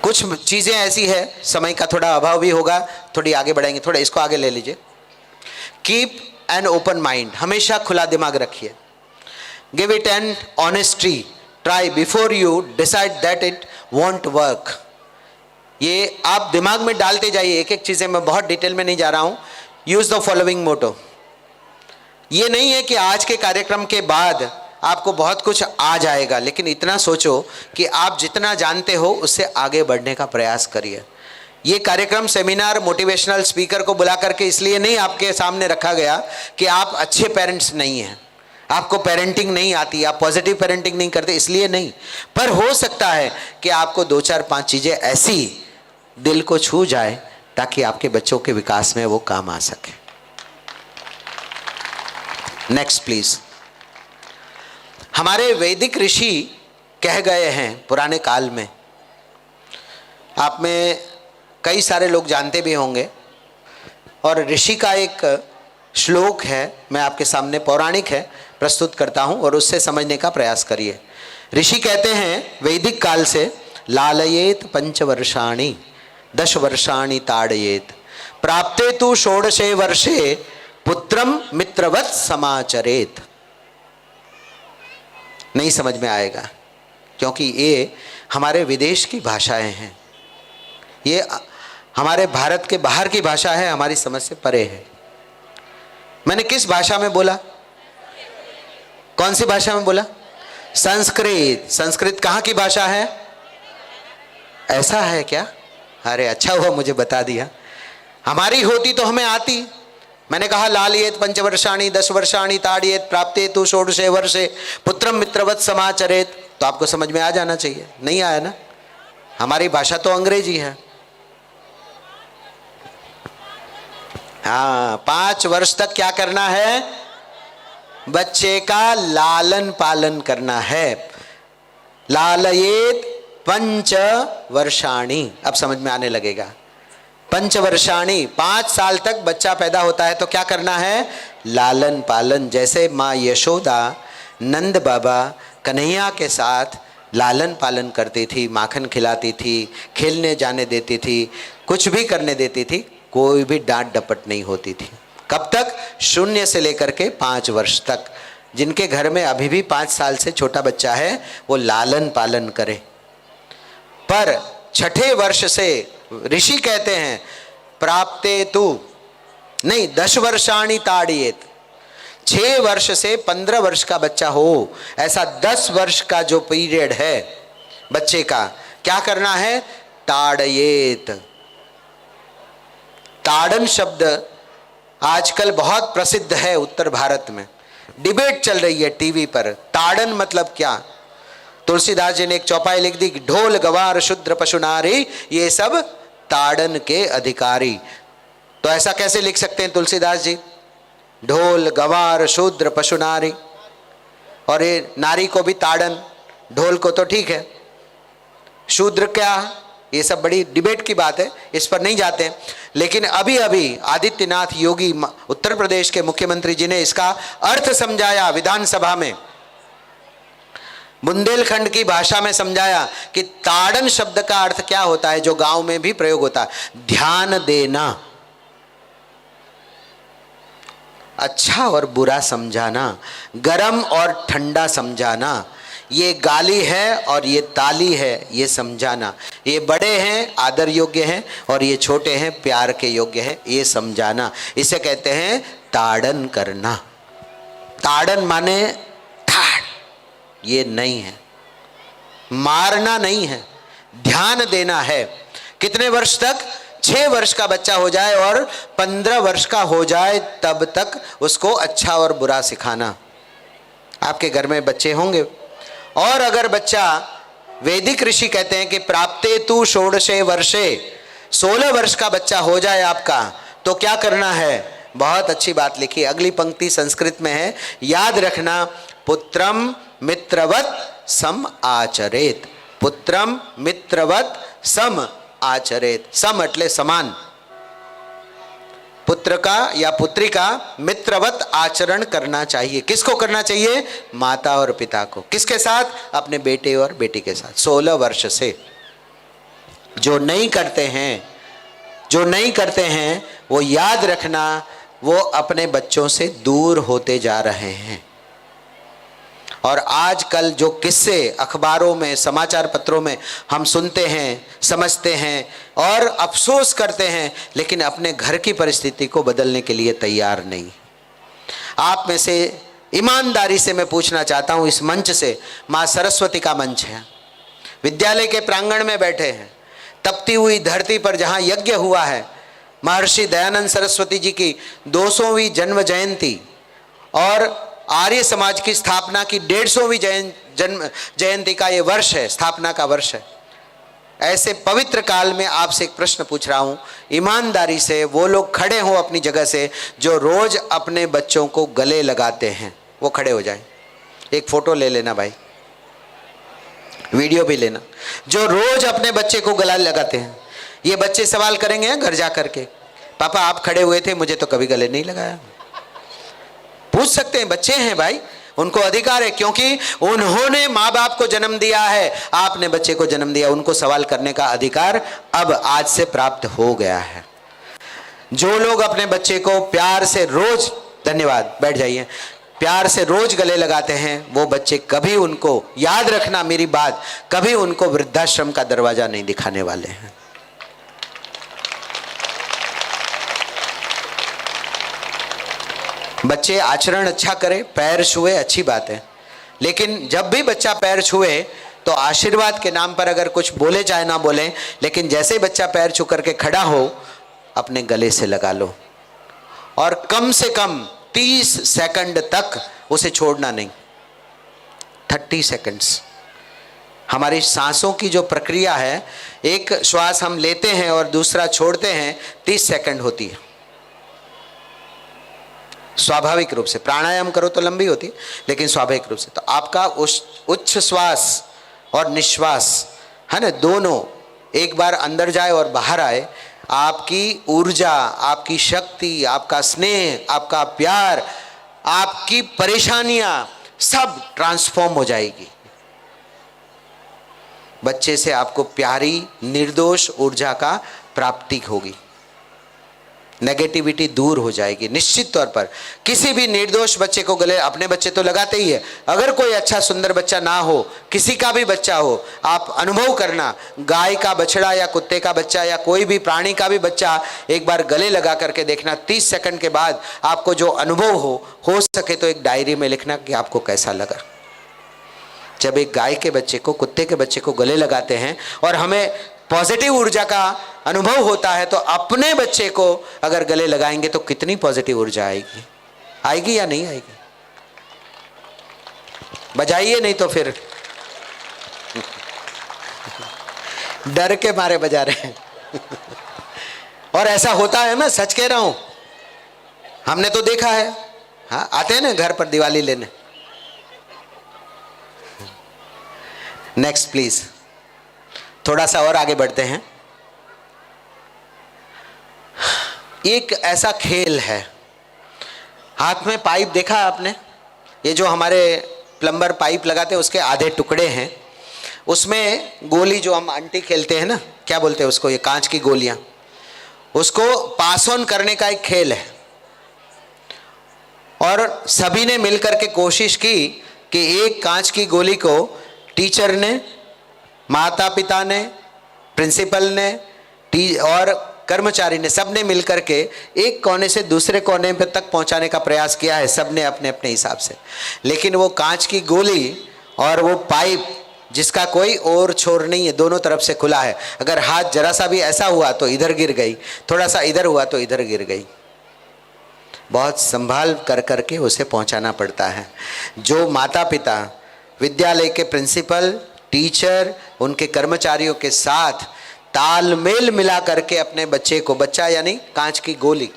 कुछ चीजें ऐसी है, समय का थोड़ा अभाव भी होगा, थोड़ी आगे बढ़ाएंगे। थोड़ा इसको आगे ले लीजिए। कीप एन ओपन माइंड, हमेशा खुला दिमाग रखिए। Give it an honesty, try before you decide that it won't work. ये आप दिमाग में डालते जाइए, एक एक चीजें, मैं बहुत डिटेल में नहीं जा रहा हूं। यूज द फॉलोइंग मोटो। ये नहीं है कि आज के कार्यक्रम के बाद आपको बहुत कुछ आ जाएगा, लेकिन इतना सोचो कि आप जितना जानते हो उससे आगे बढ़ने का प्रयास करिए। ये कार्यक्रम, सेमिनार, मोटिवेशनल स्पीकर को बुला करके इसलिए नहीं आपके सामने रखा गया कि आप अच्छे पेरेंट्स नहीं हैं, आपको पेरेंटिंग नहीं आती, आप पॉजिटिव पेरेंटिंग नहीं करते, इसलिए नहीं। पर हो सकता है कि आपको 2 4 5 चीजें ऐसी दिल को छू जाए ताकि आपके बच्चों के विकास में वो काम आ सके। Next please. हमारे वैदिक ऋषि कह गए हैं पुराने काल में, आप में कई सारे लोग जानते भी होंगे, और ऋषि का एक श्लोक है, मैं आपके सामने पौराणिक है प्रस्तुत करता हूं और उससे समझने का प्रयास करिए। ऋषि कहते हैं वैदिक काल से, लालयेत पंचवर्षाणि 10 वर्षाणि ताड़येत, प्राप्ते तु षोडशे वर्षे पुत्रम मित्रवत समाचरेत। नहीं समझ में आएगा क्योंकि ये हमारे विदेश की भाषाएं हैं, ये हमारे भारत के बाहर की भाषा है, हमारी समझ से परे है। मैंने किस भाषा में बोला? कौन सी भाषा में बोला? संस्कृत। संस्कृत कहाँ की भाषा है? ऐसा है क्या? अरे अच्छा हुआ मुझे बता दिया, हमारी होती तो हमें आती। मैंने कहा लालयेत पंचवर्षाणि 10 वर्षाणि ताड़येत, प्राप्ते तु षोडशे वर्षे पुत्रम मित्रवत समाचरेत, तो आपको समझ में आ जाना चाहिए। नहीं आया ना? हमारी भाषा तो अंग्रेजी है। हाँ, 5 वर्ष तक क्या करना है? बच्चे का लालन पालन करना है। लालयेत पंच वर्षाणि, अब समझ में आने लगेगा। पंचवर्षाणि, 5 साल तक बच्चा पैदा होता है तो क्या करना है? लालन पालन। जैसे माँ यशोदा नंद बाबा कन्हैया के साथ लालन पालन करती थी, माखन खिलाती थी, खेलने जाने देती थी, कुछ भी करने देती थी, कोई भी डांट डपट नहीं होती थी। कब तक? 0 से लेकर के 5 वर्ष तक। जिनके घर में अभी भी 5 साल से छोटा बच्चा है वो लालन पालन करे। पर 6ठे वर्ष से ऋषि कहते हैं प्राप्ते तु, नहीं 10 वर्षाणि ताड़येत, 6 वर्ष से 15 वर्ष का बच्चा हो, ऐसा 10 वर्ष का जो पीरियड है बच्चे का, क्या करना है? ताड़येत। ताड़न शब्द आजकल बहुत प्रसिद्ध है उत्तर भारत में, डिबेट चल रही है टीवी पर। ताड़न मतलब क्या? तुलसीदास जी ने एक चौपाई लिख दी, ढोल गवार शूद्र पशु नारी ये सब ताड़न के अधिकारी। तो ऐसा कैसे लिख सकते हैं तुलसीदास जी? ढोल गवार शूद्र पशु नारी, और ये नारी को भी ताड़न, ढोल को तो ठीक है, शूद्र क्या? ये सब बड़ी डिबेट की बात है, इस पर नहीं जाते। लेकिन अभी अभी आदित्यनाथ योगी उत्तर प्रदेश के मुख्यमंत्री जी ने इसका अर्थ समझाया विधानसभा में, बुंदेलखंड की भाषा में समझाया कि ताड़न शब्द का अर्थ क्या होता है, जो गांव में भी प्रयोग होता है। ध्यान देना, अच्छा और बुरा समझाना, गरम और ठंडा समझाना, ये गाली है और ये ताली है ये समझाना, ये बड़े हैं आदर योग्य हैं और ये छोटे हैं प्यार के योग्य हैं ये समझाना, इसे कहते हैं ताड़न करना। ताड़न माने ठाड़, ये नहीं है, मारना नहीं है, ध्यान देना है। कितने वर्ष तक? 6 वर्ष का बच्चा हो जाए और 15 वर्ष का हो जाए तब तक उसको अच्छा और बुरा सिखाना। आपके घर में बच्चे होंगे, और अगर बच्चा, वैदिक ऋषि कहते हैं कि प्राप्ते तु षोडशे वर्षे, 16 वर्ष का बच्चा हो जाए आपका, तो क्या करना है? बहुत अच्छी बात लिखी, अगली पंक्ति संस्कृत में है, याद रखना, पुत्रम मित्रवत सम आचरेत। पुत्रम मित्रवत सम आचरेत। सम એટલે समान, पुत्र का या पुत्री का मित्रवत आचरण करना चाहिए। किसको करना चाहिए? माता और पिता को। किसके साथ? अपने बेटे और बेटी के साथ। 16 वर्ष से। जो नहीं करते हैं वो याद रखना, वो अपने बच्चों से दूर होते जा रहे हैं। और आजकल जो किस्से अखबारों में, समाचार पत्रों में हम सुनते हैं, समझते हैं और अफसोस करते हैं, लेकिन अपने घर की परिस्थिति को बदलने के लिए तैयार नहीं। आप में से ईमानदारी से मैं पूछना चाहता हूँ, इस मंच से, माँ सरस्वती का मंच है, विद्यालय के प्रांगण में बैठे हैं, तपती हुई धरती पर जहाँ यज्ञ हुआ है, महर्षि दयानंद सरस्वती जी की 200वीं जन्म जयंती और आर्य समाज की स्थापना की 150वीं जन्म जयंती का ये वर्ष है, स्थापना का वर्ष है। ऐसे पवित्र काल में आपसे एक प्रश्न पूछ रहा हूं, ईमानदारी से वो लोग खड़े हों अपनी जगह से जो रोज अपने बच्चों को गले लगाते हैं, वो खड़े हो जाएं। एक फोटो ले लेना भाई, वीडियो भी लेना। जो रोज अपने बच्चे को गला लगाते हैं, ये बच्चे सवाल करेंगे घर जा करके, पापा आप खड़े हुए थे, मुझे तो कभी गले नहीं लगाया। पूछ सकते हैं, बच्चे हैं भाई, उनको अधिकार है, क्योंकि उन्होंने माँ बाप को जन्म दिया है, आपने बच्चे को जन्म दिया, उनको सवाल करने का अधिकार अब आज से प्राप्त हो गया है। जो लोग अपने बच्चे को प्यार से रोज, धन्यवाद, बैठ जाइए, प्यार से रोज गले लगाते हैं, वो बच्चे कभी, उनको याद रखना मेरी बात, कभी उनको वृद्धाश्रम का दरवाजा नहीं दिखाने वाले हैं। बच्चे आचरण अच्छा करें, पैर छुए, अच्छी बात है, लेकिन जब भी बच्चा पैर छुए तो आशीर्वाद के नाम पर अगर कुछ बोले चाहे ना बोले, लेकिन जैसे बच्चा पैर छू करके खड़ा हो, अपने गले से लगा लो और कम से कम 30 सेकंड तक उसे छोड़ना नहीं। 30 सेकंड्स। हमारी सांसों की जो प्रक्रिया है, एक श्वास हम लेते हैं और दूसरा छोड़ते हैं, 30 सेकंड होती है स्वाभाविक रूप से। प्राणायाम करो तो लंबी होती है, लेकिन स्वाभाविक रूप से। तो आपका उच्च श्वास और निश्वास है ना, दोनों एक बार अंदर जाए और बाहर आए, आपकी ऊर्जा, आपकी शक्ति, आपका स्नेह, आपका प्यार, आपकी परेशानियां सब ट्रांसफॉर्म हो जाएगी। बच्चे से आपको प्यारी निर्दोष ऊर्जा का प्राप्ति होगी, नेगेटिविटी दूर हो जाएगी निश्चित तौर पर। किसी भी निर्दोष बच्चे को गले, अपने बच्चे तो लगाते ही है, अगर कोई अच्छा सुंदर बच्चा ना हो, किसी का भी बच्चा हो, आप अनुभव करना, गाय का बछड़ा या कुत्ते का बच्चा या कोई भी प्राणी का भी बच्चा एक बार गले लगा करके देखना, 30 सेकंड के बाद आपको जो अनुभव हो सके तो एक डायरी में लिखना कि आपको कैसा लगा। जब एक गाय के बच्चे को, कुत्ते के बच्चे को गले लगाते हैं और हमें पॉजिटिव ऊर्जा का अनुभव होता है, तो अपने बच्चे को अगर गले लगाएंगे तो कितनी पॉजिटिव ऊर्जा आएगी, आएगी या नहीं आएगी? बजाइए, नहीं तो फिर डर के मारे बजा रहे हैं। और ऐसा होता है, मैं सच कह रहा हूं, हमने तो देखा है। हाँ, आते हैं ना घर पर दिवाली लेने। नेक्स्ट प्लीज, थोड़ा सा और आगे बढ़ते हैं। एक ऐसा खेल है, हाथ में पाइप देखा आपने, ये जो हमारे प्लम्बर पाइप लगाते हैं उसके आधे टुकड़े हैं, उसमें गोली जो हम आंटी खेलते हैं ना, क्या बोलते हैं उसको, ये कांच की गोलियां, उसको पास ऑन करने का एक खेल है। और सभी ने मिलकर के कोशिश की कि एक कांच की गोली को टीचर ने, माता पिता ने, प्रिंसिपल ने और कर्मचारी ने, सबने मिलकर के एक कोने से दूसरे कोने पे तक पहुंचाने का प्रयास किया है, सबने अपने अपने हिसाब से। लेकिन वो कांच की गोली और वो पाइप जिसका कोई और छोर नहीं है, दोनों तरफ से खुला है, अगर हाथ जरा सा भी ऐसा हुआ तो इधर गिर गई, थोड़ा सा इधर हुआ तो इधर गिर गई। बहुत संभाल कर करके उसे पहुंचाना पड़ता है। जो माता पिता, विद्यालय के प्रिंसिपल, टीचर, उनके कर्मचारियों के साथ तालमेल मिला करके अपने बच्चे को, बच्चा यानी कांच की गोली,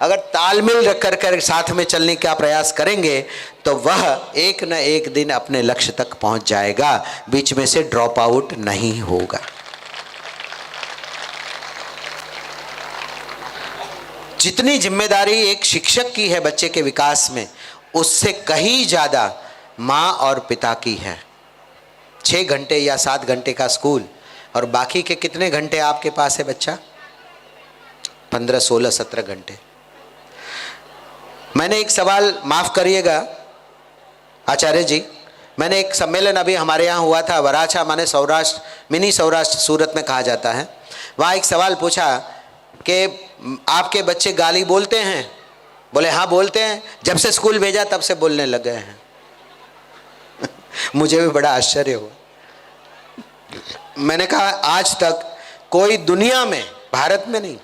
अगर तालमेल रख कर साथ में चलने का प्रयास करेंगे तो वह एक न एक दिन अपने लक्ष्य तक पहुंच जाएगा, बीच में से ड्रॉप आउट नहीं होगा। जितनी जिम्मेदारी एक शिक्षक की है बच्चे के विकास में, उससे कहीं ज्यादा माँ और पिता की है। 6 घंटे या 7 घंटे का स्कूल और बाकी के कितने घंटे आपके पास है बच्चा? 15, 16, 17 घंटे। मैंने एक सवाल, माफ करिएगा आचार्य जी, मैंने एक सम्मेलन अभी हमारे यहाँ हुआ था, वराछा माने सौराष्ट्र, मिनी सौराष्ट्र सूरत में कहा जाता है। वहाँ एक सवाल पूछा कि आपके बच्चे गाली बोलते हैं? बोले हाँ बोलते हैं, जब से स्कूल भेजा तब से बोलने लग गए हैं। मुझे भी बड़ा आश्चर्य हुआ। मैंने कहा आज तक कोई दुनिया में, भारत में नहीं,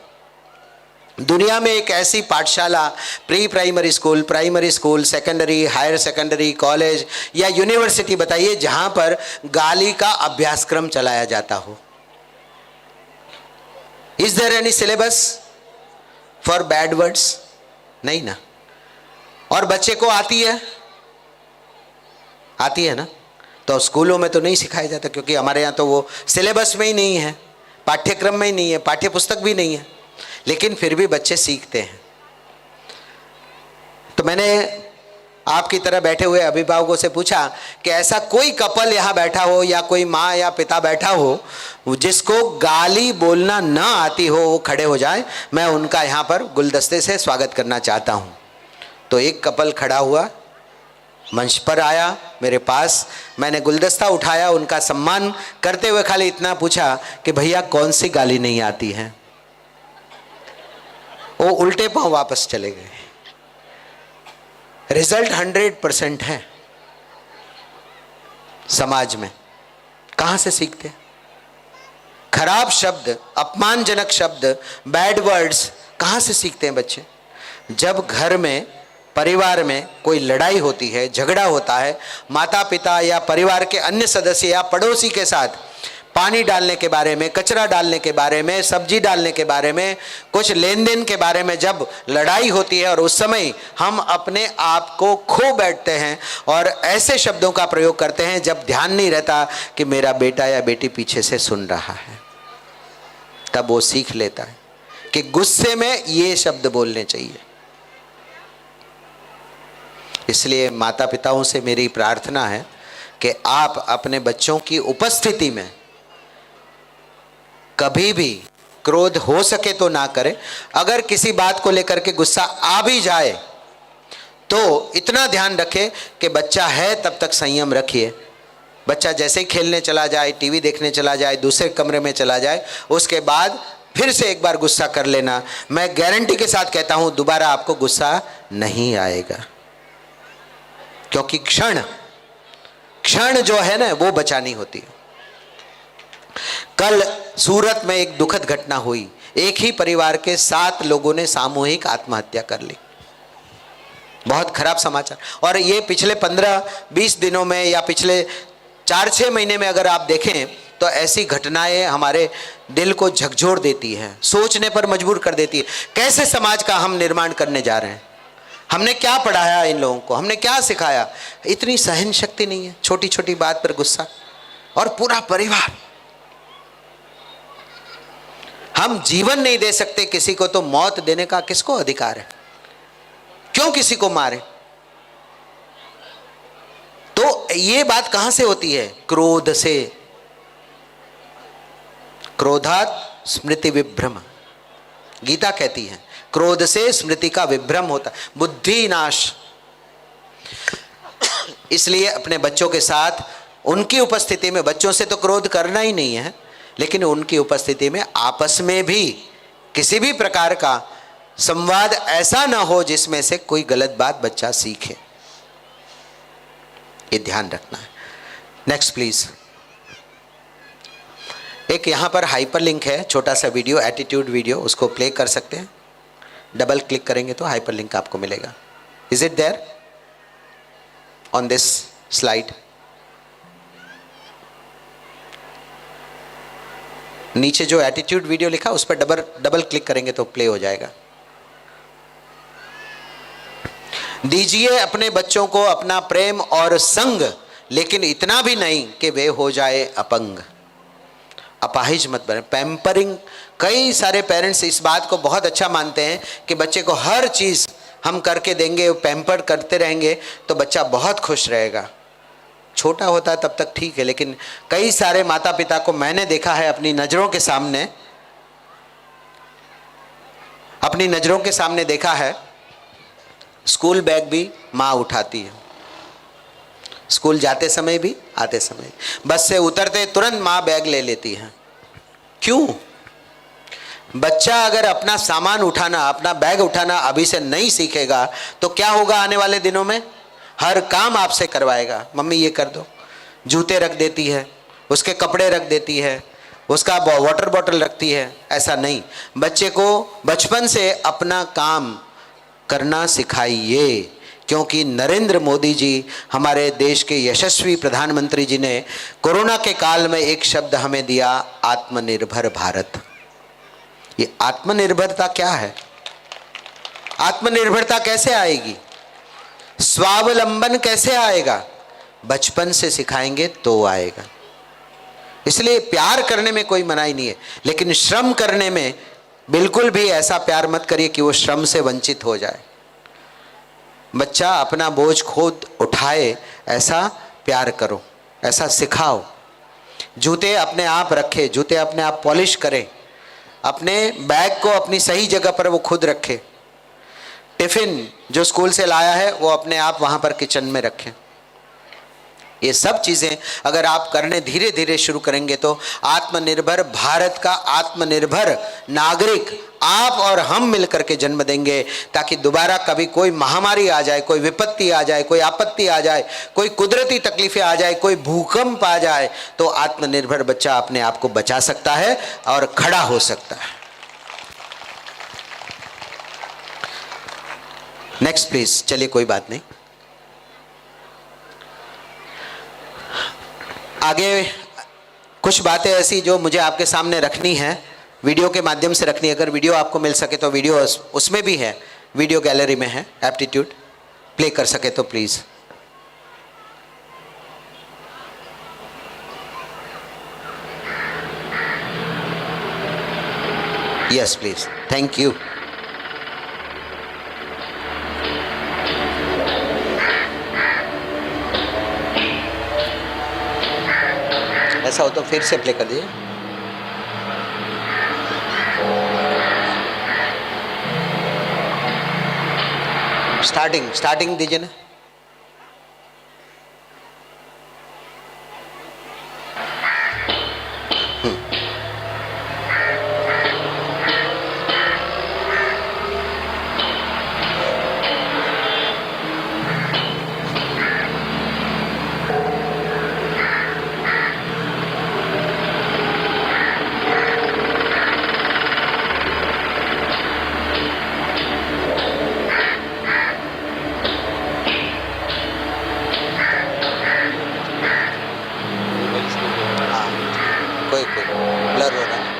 दुनिया में एक ऐसी पाठशाला, pre primary school, primary school, secondary, higher secondary, college या यूनिवर्सिटी बताइए जहां पर गाली का अभ्यासक्रम चलाया जाता हो। Is there any syllabus for bad words? नहीं ना। और बच्चे को आती है ना, तो स्कूलों में तो नहीं सिखाया जाता, क्योंकि हमारे यहाँ तो वो सिलेबस में ही नहीं है, पाठ्यक्रम में ही नहीं है, पाठ्य पुस्तक भी नहीं है, लेकिन फिर भी बच्चे सीखते हैं। तो मैंने आपकी तरह बैठे हुए अभिभावकों से पूछा कि ऐसा कोई कपल यहाँ बैठा हो या कोई माँ या पिता बैठा हो जिसको गाली बोलना न आती हो, वो खड़े हो जाए, मैं उनका यहाँ पर गुलदस्ते से स्वागत करना चाहता हूँ। तो एक कपल खड़ा हुआ, मंच पर आया मेरे पास, मैंने गुलदस्ता उठाया, उनका सम्मान करते हुए खाली इतना पूछा कि भैया कौन सी गाली नहीं आती है। वो उल्टे पांव वापस चले गए। रिजल्ट 100% है। समाज में कहां से सीखते? खराब शब्द, अपमानजनक शब्द, बैड वर्ड्स कहां से सीखते हैं बच्चे? जब घर में, परिवार में कोई लड़ाई होती है, झगड़ा होता है, माता पिता या परिवार के अन्य सदस्य या पड़ोसी के साथ पानी डालने के बारे में, कचरा डालने के बारे में, सब्जी डालने के बारे में, कुछ लेन देन के बारे में जब लड़ाई होती है और उस समय हम अपने आप को खो बैठते हैं और ऐसे शब्दों का प्रयोग करते हैं जब ध्यान नहीं रहता कि मेरा बेटा या बेटी पीछे से सुन रहा है, तब वो सीख लेता है कि गुस्से में ये शब्द बोलने चाहिए। इसलिए माता पिताओं से मेरी प्रार्थना है कि आप अपने बच्चों की उपस्थिति में कभी भी क्रोध हो सके तो ना करें। अगर किसी बात को लेकर के गुस्सा आ भी जाए तो इतना ध्यान रखें कि बच्चा है तब तक संयम रखिए। बच्चा जैसे ही खेलने चला जाए, टीवी देखने चला जाए, दूसरे कमरे में चला जाए, उसके बाद फिर से एक बार गुस्सा कर लेना। मैं गारंटी के साथ कहता हूं दोबारा आपको गुस्सा नहीं आएगा, क्योंकि क्षण जो है ना वो बचानी होती है। कल सूरत में एक दुखद घटना हुई। एक ही परिवार के 7 लोगों ने सामूहिक आत्महत्या कर ली। बहुत खराब समाचार। और ये पिछले 15-20 दिनों में या पिछले 4-6 महीने में अगर आप देखें तो ऐसी घटनाएं हमारे दिल को झकझोर देती हैं, सोचने पर मजबूर कर देती है। कैसे समाज का हम निर्माण करने जा रहे हैं? हमने क्या पढ़ाया इन लोगों को? हमने क्या सिखाया? इतनी सहन शक्ति नहीं है, छोटी छोटी बात पर गुस्सा। और पूरा परिवार। हम जीवन नहीं दे सकते किसी को, तो मौत देने का किसको अधिकार है? क्यों किसी को मारे? तो ये बात कहां से होती है? क्रोध से। क्रोधात स्मृति विभ्रम, गीता कहती है क्रोध से स्मृति का विभ्रम होता, बुद्धि नाश। इसलिए अपने बच्चों के साथ उनकी उपस्थिति में, बच्चों से तो क्रोध करना ही नहीं है, लेकिन उनकी उपस्थिति में आपस में भी किसी भी प्रकार का संवाद ऐसा ना हो जिसमें से कोई गलत बात बच्चा सीखे। ये ध्यान रखना है। Next please. एक यहां पर हाइपरलिंक है, छोटा सा वीडियो, एटीट्यूड वीडियो, उसको प्ले कर सकते हैं। डबल क्लिक करेंगे तो हाइपरलिंक आपको मिलेगा। Is it there on this slide? नीचे जो एटीट्यूड वीडियो लिखा उस पर डबल क्लिक करेंगे तो प्ले हो जाएगा। दीजिए अपने बच्चों को अपना प्रेम और संग, लेकिन इतना भी नहीं कि वे हो जाए अपंग। अपाहिज मत बने। पैम्परिंग, कई सारे पेरेंट्स इस बात को बहुत अच्छा मानते हैं कि बच्चे को हर चीज़ हम करके देंगे, पैम्पर करते रहेंगे तो बच्चा बहुत खुश रहेगा। छोटा होता है तब तक ठीक है, लेकिन कई सारे माता पिता को मैंने देखा है अपनी नज़रों के सामने देखा है, स्कूल बैग भी माँ उठाती है, स्कूल जाते समय भी, आते समय, बस से उतरते तुरंत माँ बैग ले लेती है। क्यों? बच्चा अगर अपना सामान उठाना, अपना बैग उठाना अभी से नहीं सीखेगा तो क्या होगा आने वाले दिनों में? हर काम आपसे करवाएगा। मम्मी ये कर दो, जूते रख देती है, उसके कपड़े रख देती है, उसका वाटर बॉटल रखती है। ऐसा नहीं, बच्चे को बचपन से अपना काम करना सिखाइए, क्योंकि नरेंद्र मोदी जी हमारे देश के यशस्वी प्रधानमंत्री जी ने कोरोना के काल में एक शब्द हमें दिया, आत्मनिर्भर भारत। ये आत्मनिर्भरता क्या है? आत्मनिर्भरता कैसे आएगी? स्वावलंबन कैसे आएगा? बचपन से सिखाएंगे तो आएगा। इसलिए प्यार करने में कोई मनाही नहीं है, लेकिन श्रम करने में बिल्कुल भी ऐसा प्यार मत करिए कि वो श्रम से वंचित हो जाए। बच्चा अपना बोझ खुद उठाए, ऐसा प्यार करो, ऐसा सिखाओ। जूते अपने आप रखे, जूते अपने आप पॉलिश करे, अपने बैग को अपनी सही जगह पर वो खुद रखे, टिफिन जो स्कूल से लाया है वो अपने आप वहाँ पर किचन में रखें। ये सब चीज़ें अगर आप करने धीरे धीरे शुरू करेंगे तो आत्मनिर्भर भारत का आत्मनिर्भर नागरिक आप और हम मिलकर के जन्म देंगे, ताकि दोबारा कभी कोई महामारी आ जाए, कोई विपत्ति आ जाए, कोई आपत्ति आ जाए, कोई कुदरती तकलीफें आ जाए, कोई भूकंप आ जाए, तो आत्मनिर्भर बच्चा अपने आप को बचा सकता है और खड़ा हो सकता है। Next please. चलिए कोई बात नहीं, आगे कुछ बातें ऐसी जो मुझे आपके सामने रखनी है, वीडियो के माध्यम से रखनी है। अगर वीडियो आपको मिल सके तो वीडियो उसमें भी है, वीडियो गैलरी में है, एप्टीट्यूड प्ले कर सके तो please. Yes please, thank you. ऐसा हो तो फिर से प्ले कर दीजिए। स्टार्टिंग दीजिए ना। कोई ब्लर हो रहा है।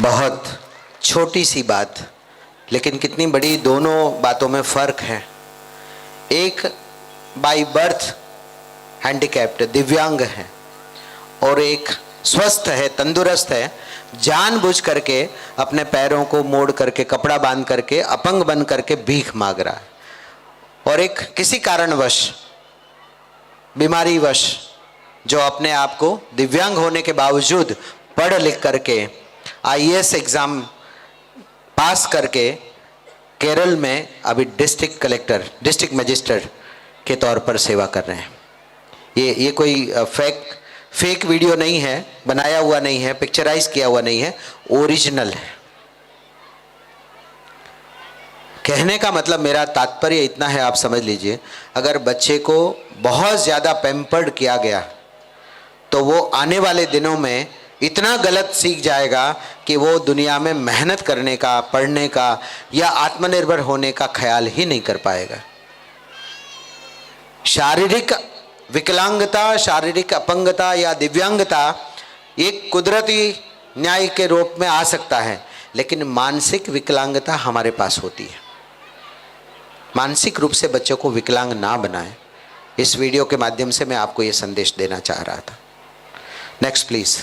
बहुत छोटी सी बात, लेकिन कितनी बड़ी दोनों बातों में फ़र्क है। एक बाय बर्थ हैंडीकैप्ड दिव्यांग है और एक स्वस्थ है, तंदुरुस्त है, जानबूझ करके अपने पैरों को मोड़ करके, कपड़ा बांध करके, अपंग बन करके भीख मांग रहा है। और एक किसी कारणवश, बीमारीवश, जो अपने आप को दिव्यांग होने के बावजूद पढ़ लिख करके आईएएस एग्ज़ाम पास करके केरल में अभी डिस्ट्रिक्ट कलेक्टर, डिस्ट्रिक्ट मजिस्ट्रेट के तौर पर सेवा कर रहे हैं। ये कोई फेक वीडियो नहीं है, बनाया हुआ नहीं है, पिक्चराइज किया हुआ नहीं है, ओरिजिनल है। कहने का मतलब, मेरा तात्पर्य इतना है, आप समझ लीजिए, अगर बच्चे को बहुत ज़्यादा पैम्पर्ड किया गया तो वो आने वाले दिनों में इतना गलत सीख जाएगा कि वो दुनिया में मेहनत करने का, पढ़ने का या आत्मनिर्भर होने का ख्याल ही नहीं कर पाएगा। शारीरिक विकलांगता, शारीरिक अपंगता या दिव्यांगता एक कुदरती न्याय के रूप में आ सकता है, लेकिन मानसिक विकलांगता हमारे पास होती है। मानसिक रूप से बच्चों को विकलांग ना बनाएं। इस वीडियो के माध्यम से मैं आपको ये संदेश देना चाह रहा था। Next please.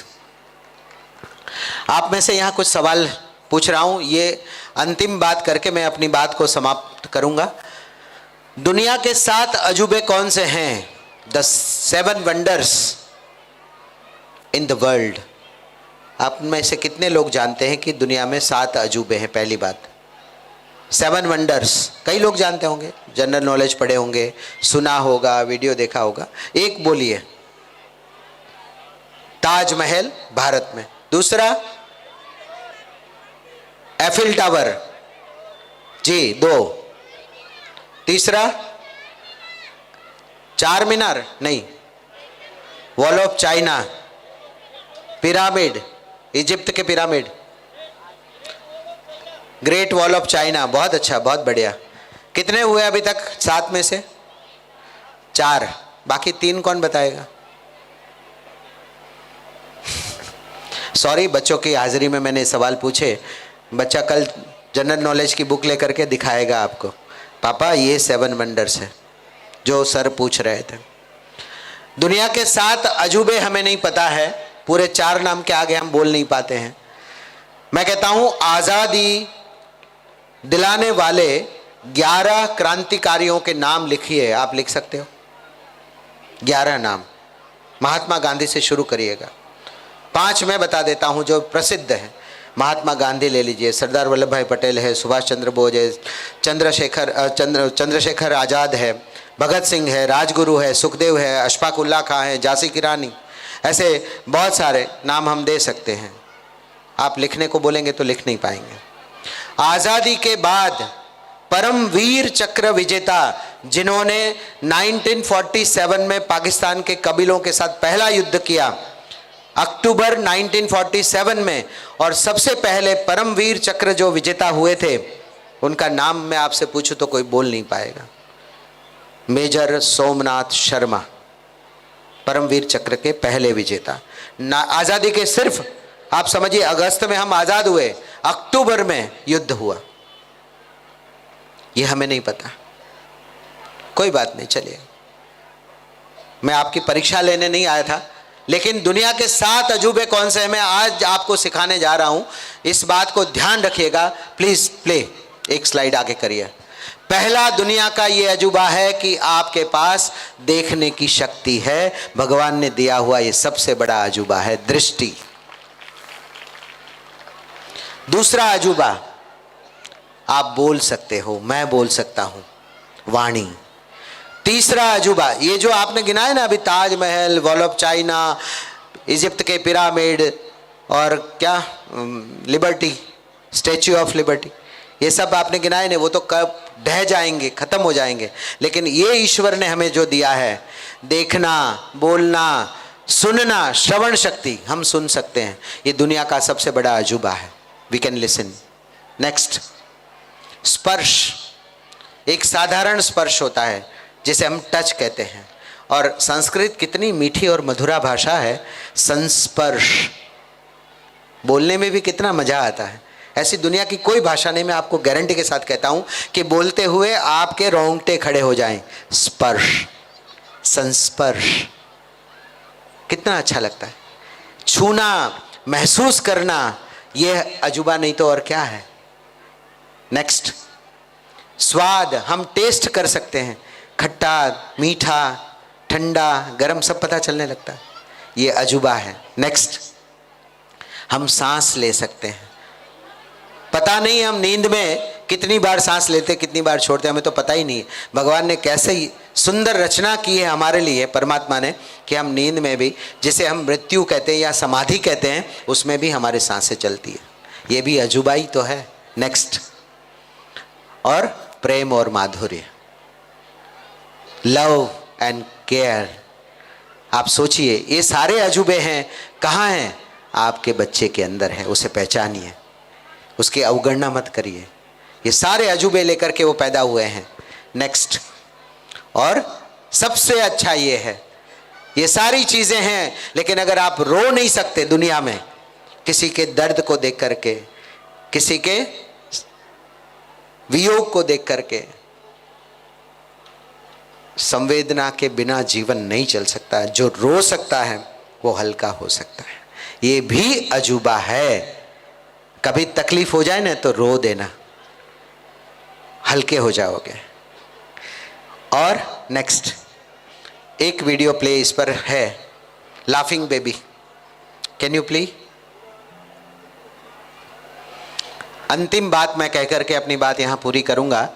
आप में से यहाँ कुछ सवाल पूछ रहा हूँ, ये अंतिम बात करके मैं अपनी बात को समाप्त करूँगा। दुनिया के 7 अजूबे कौन से हैं? The 7 wonders in the world. आप में से कितने लोग जानते हैं कि दुनिया में 7 अजूबे हैं? पहली बात, 7 वंडर्स कई लोग जानते होंगे, जनरल नॉलेज पढ़े होंगे, सुना होगा, वीडियो देखा होगा। एक बोलिए, ताजमहल भारत में। दूसरा, एफिल टावर जी 2। तीसरा, चार मीनार नहीं, wall of China, pyramid, Egypt के pyramid, great wall of China. बहुत अच्छा, बहुत बढ़िया। कितने हुए अभी तक? 7 में से 4, बाकी 3 कौन बताएगा? सॉरी, बच्चों की हाजिरी में मैंने सवाल पूछे। बच्चा कल जनरल नॉलेज की बुक लेकर के दिखाएगा आपको, पापा ये 7 वंडर्स है जो सर पूछ रहे थे। दुनिया के 7 अजूबे हमें नहीं पता है, पूरे 4 नाम के आगे हम बोल नहीं पाते हैं। मैं कहता हूं, आज़ादी दिलाने वाले 11 क्रांतिकारियों के नाम लिखिए। आप लिख सकते हो 11 नाम। महात्मा गांधी से शुरू करिएगा। 5 मैं बता देता हूं जो प्रसिद्ध है। महात्मा गांधी ले लीजिए, सरदार वल्लभ भाई पटेल है, सुभाष चंद्र बोस है, चंद्रशेखर आज़ाद है, भगत सिंह है, राजगुरु है, सुखदेव है, अशफाक उल्लाह खां है, झांसी की रानी। ऐसे बहुत सारे नाम हम दे सकते हैं। आप लिखने को बोलेंगे तो लिख नहीं पाएंगे। आज़ादी के बाद परमवीर चक्र विजेता, जिन्होंने 1947 में पाकिस्तान के कबीलों के साथ पहला युद्ध किया, अक्टूबर 1947 में, और सबसे पहले परमवीर चक्र जो विजेता हुए थे, उनका नाम मैं आपसे पूछूं तो कोई बोल नहीं पाएगा। मेजर सोमनाथ शर्मा, परमवीर चक्र के पहले विजेता। आज़ादी के सिर्फ, आप समझिए, अगस्त में हम आज़ाद हुए, अक्टूबर में युद्ध हुआ। ये हमें नहीं पता। कोई बात नहीं, चलिए, मैं आपकी परीक्षा लेने नहीं आया था, लेकिन दुनिया के 7 अजूबे कौन से हैं मैं आज आपको सिखाने जा रहा हूं। इस बात को ध्यान रखिएगा। प्लीज प्ले, एक स्लाइड आगे करिए। पहला दुनिया का ये अजूबा है कि आपके पास देखने की शक्ति है। भगवान ने दिया हुआ ये सबसे बड़ा अजूबा है, दृष्टि। दूसरा अजूबा, आप बोल सकते हो, मैं बोल सकता हूं, वाणी। तीसरा अजूबा, ये जो आपने गिनाए ना अभी, Taj Mahal, wall of China, Egypt के पिरामिड, और क्या लिबर्टी, स्टैच्यू ऑफ लिबर्टी, ये सब आपने गिनाए ना, वो तो कब ढह जाएंगे, खत्म हो जाएंगे। लेकिन ये ईश्वर ने हमें जो दिया है, देखना, बोलना, सुनना, श्रवण शक्ति, हम सुन सकते हैं। ये दुनिया का सबसे बड़ा अजूबा है। We can listen. नेक्स्ट, स्पर्श। एक साधारण स्पर्श होता है जिसे हम टच कहते हैं, और संस्कृत कितनी मीठी और मधुरा भाषा है। संस्पर्श, बोलने में भी कितना मजा आता है। ऐसी दुनिया की कोई भाषा नहीं, मैं आपको गारंटी के साथ कहता हूं कि बोलते हुए आपके रोंगटे खड़े हो जाएं। स्पर्श, संस्पर्श, कितना अच्छा लगता है। छूना, महसूस करना, यह अजूबा नहीं तो और क्या है। नेक्स्ट, स्वाद, हम टेस्ट कर सकते हैं, खट्टा, मीठा, ठंडा, गरम, सब पता चलने लगता है। ये अजूबा है। नेक्स्ट, हम सांस ले सकते हैं। पता नहीं हम नींद में कितनी बार सांस लेते, कितनी बार छोड़ते, हमें तो पता ही नहीं है। भगवान ने कैसे ही सुंदर रचना की है हमारे लिए, परमात्मा ने, कि हम नींद में भी, जिसे हम मृत्यु कहते हैं या समाधि कहते हैं, उसमें भी हमारी सांसें चलती है। ये भी अजूबा ही तो है। नेक्स्ट, और प्रेम और माधुर्य, लव एंड केयर। आप सोचिए, ये सारे अजूबे हैं, कहाँ हैं? आपके बच्चे के अंदर है। उसे पहचानिए, उसकी अवगणना मत करिए। ये सारे अजूबे लेकर के वो पैदा हुए हैं। नेक्स्ट, और सबसे अच्छा ये है, ये सारी चीजें हैं, लेकिन अगर आप रो नहीं सकते दुनिया में किसी के दर्द को देख करके, किसी के वियोग को देख करके, संवेदना के बिना जीवन नहीं चल सकता। जो रो सकता है वो हल्का हो सकता है। ये भी अजूबा है। कभी तकलीफ हो जाए ना तो रो देना, हल्के हो जाओगे। और नेक्स्ट, एक वीडियो प्ले इस पर है, laughing baby. Can you play? अंतिम बात मैं कह करके अपनी बात यहां पूरी करूंगा,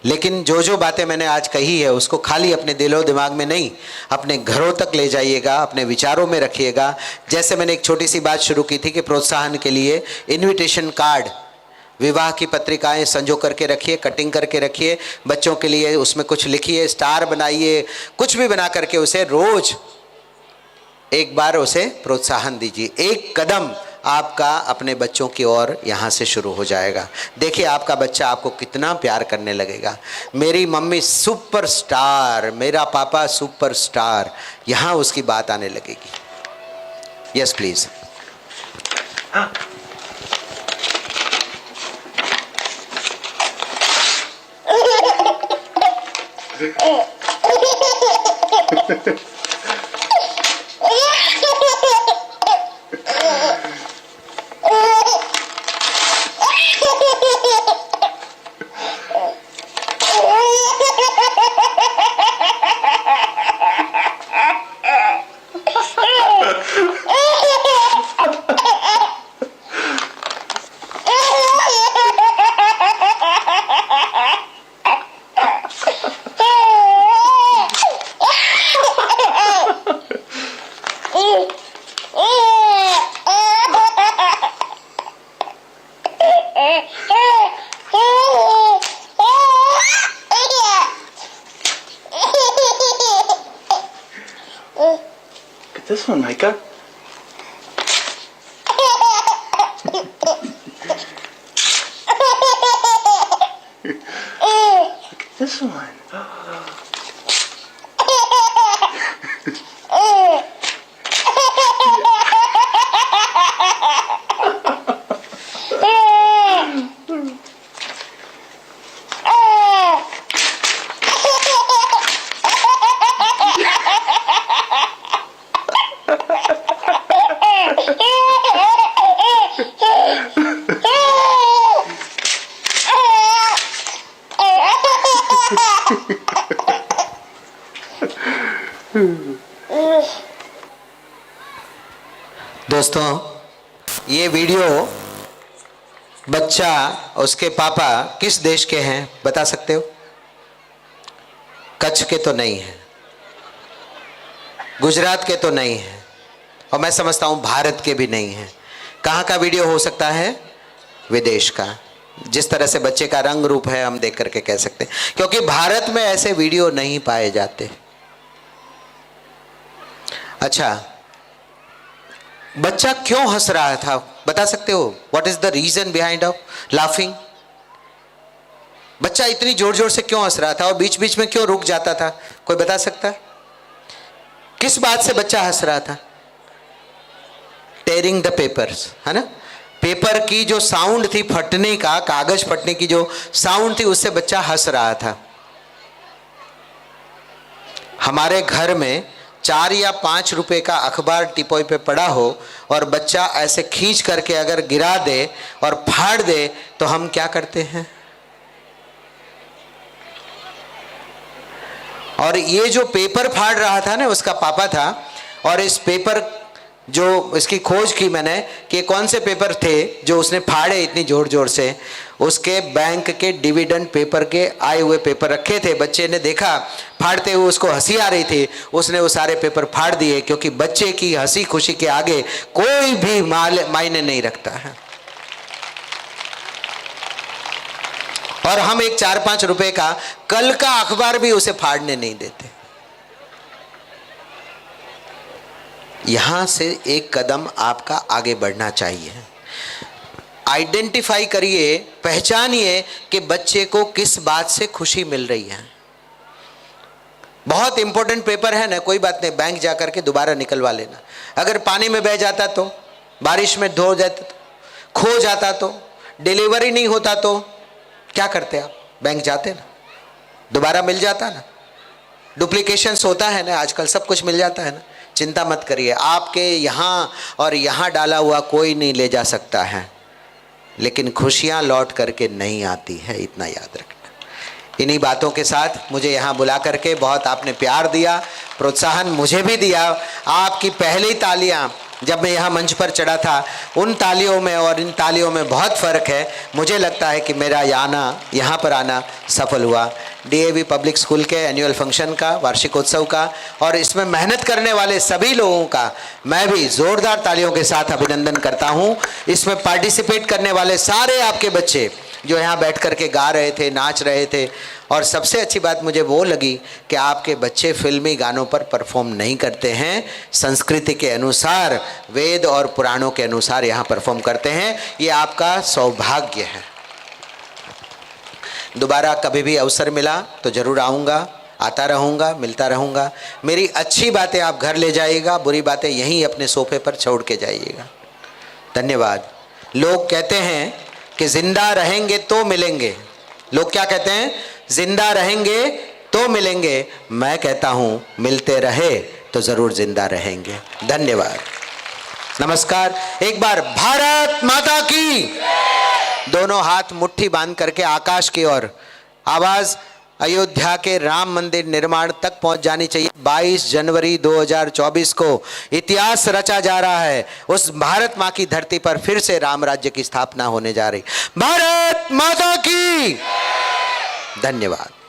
लेकिन जो जो बातें मैंने आज कही है उसको खाली अपने दिलो दिमाग में नहीं, अपने घरों तक ले जाइएगा, अपने विचारों में रखिएगा। जैसे मैंने एक छोटी सी बात शुरू की थी कि प्रोत्साहन के लिए इनविटेशन कार्ड, विवाह की पत्रिकाएं संजो करके रखिए, कटिंग करके रखिए, बच्चों के लिए उसमें कुछ लिखिए, स्टार बनाइए, कुछ भी बना करके उसे रोज एक बार उसे प्रोत्साहन दीजिए। एक कदम आपका अपने बच्चों की ओर यहाँ से शुरू हो जाएगा। देखिए आपका बच्चा आपको कितना प्यार करने लगेगा। मेरी मम्मी सुपरस्टार, मेरा पापा सुपरस्टार, यहाँ उसकी बात आने लगेगी। Yes please. This one, Micah. Look at this one. दोस्तों, ये वीडियो बच्चा उसके पापा किस देश के हैं बता सकते हो? कच्छ के तो नहीं है, गुजरात के तो नहीं है, और मैं समझता हूं भारत के भी नहीं है। कहाँ का वीडियो हो सकता है? विदेश का। जिस तरह से बच्चे का रंग रूप है हम देख करके कह सकते हैं, क्योंकि भारत में ऐसे वीडियो नहीं पाए जाते। अच्छा, बच्चा क्यों हंस रहा था बता सकते हो? What is the reason behind of laughing? बच्चा इतनी जोर जोर से क्यों हंस रहा था और बीच बीच में क्यों रुक जाता था? कोई बता सकता है? किस बात से बच्चा हंस रहा था? टेयरिंग द पेपर्स, है ना? पेपर की जो साउंड थी फटने का, कागज फटने की जो साउंड थी, उससे बच्चा हंस रहा था। हमारे घर में 4 या 5 रुपए का अखबार टिपोई पे पड़ा हो और बच्चा ऐसे खींच करके अगर गिरा दे और फाड़ दे तो हम क्या करते हैं? और ये जो पेपर फाड़ रहा था ना, उसका पापा था, और इस पेपर जो इसकी खोज की मैंने कि कौन से पेपर थे जो उसने फाड़े इतनी जोर जोर से। उसके बैंक के डिविडेंड पेपर के आए हुए पेपर रखे थे। बच्चे ने देखा फाड़ते हुए, उसको हंसी आ रही थी, उसने वो सारे पेपर फाड़ दिए, क्योंकि बच्चे की हंसी खुशी के आगे कोई भी मायने नहीं रखता है। और हम एक 4-5 रुपए का कल का अखबार भी उसे फाड़ने नहीं देते। यहां से एक कदम आपका आगे बढ़ना चाहिए। आइडेंटिफाई करिए, पहचानिए कि बच्चे को किस बात से खुशी मिल रही है। बहुत इंपॉर्टेंट पेपर है ना, कोई बात नहीं, बैंक जाकर के दोबारा निकलवा लेना। अगर पानी में बह जाता तो, बारिश में धो जाता तो, खो जाता तो, डिलीवरी नहीं होता तो क्या करते आप? बैंक जाते ना, दोबारा मिल जाता ना। डुप्लीकेशंस होता है ना, आजकल सब कुछ मिल जाता है ना। चिंता मत करिए, आपके यहाँ और यहाँ डाला हुआ कोई नहीं ले जा सकता है, लेकिन खुशियाँ लौट करके नहीं आती है, इतना याद रखना। इन्हीं बातों के साथ मुझे यहाँ बुला करके बहुत आपने प्यार दिया, प्रोत्साहन मुझे भी दिया। आपकी पहली तालियाँ जब मैं यहाँ मंच पर चढ़ा था, उन तालियों में और इन तालियों में बहुत फ़र्क है। मुझे लगता है कि मेरा यहाँ पर आना सफल हुआ। डीएवी पब्लिक स्कूल के एनुअल फंक्शन का, वार्षिकोत्सव का, और इसमें मेहनत करने वाले सभी लोगों का मैं भी ज़ोरदार तालियों के साथ अभिनंदन करता हूँ। इसमें पार्टिसिपेट करने वाले सारे आपके बच्चे जो यहाँ बैठ कर के गा रहे थे, नाच रहे थे, और सबसे अच्छी बात मुझे वो लगी कि आपके बच्चे फिल्मी गानों पर परफॉर्म नहीं करते हैं, संस्कृति के अनुसार, वेद और पुराणों के अनुसार यहाँ परफॉर्म करते हैं। ये आपका सौभाग्य है। दोबारा कभी भी अवसर मिला तो ज़रूर आऊँगा, आता रहूँगा, मिलता रहूँगा। मेरी अच्छी बातें आप घर ले जाइएगा, बुरी बातें यहीं अपने सोफे पर छोड़ के जाइएगा। धन्यवाद। लोग कहते हैं कि जिंदा रहेंगे तो मिलेंगे। लोग क्या कहते हैं? जिंदा रहेंगे तो मिलेंगे। मैं कहता हूँ मिलते रहे तो ज़रूर जिंदा रहेंगे। धन्यवाद, नमस्कार। एक बार भारत माता की, दोनों हाथ मुट्ठी बांध करके आकाश की ओर। आवाज अयोध्या के राम मंदिर निर्माण तक पहुंच जानी चाहिए। 22 जनवरी 2024 को इतिहास रचा जा रहा है। उस भारत माँ की धरती पर फिर से राम राज्य की स्थापना होने जा रही। भारत माता की धन्यवाद।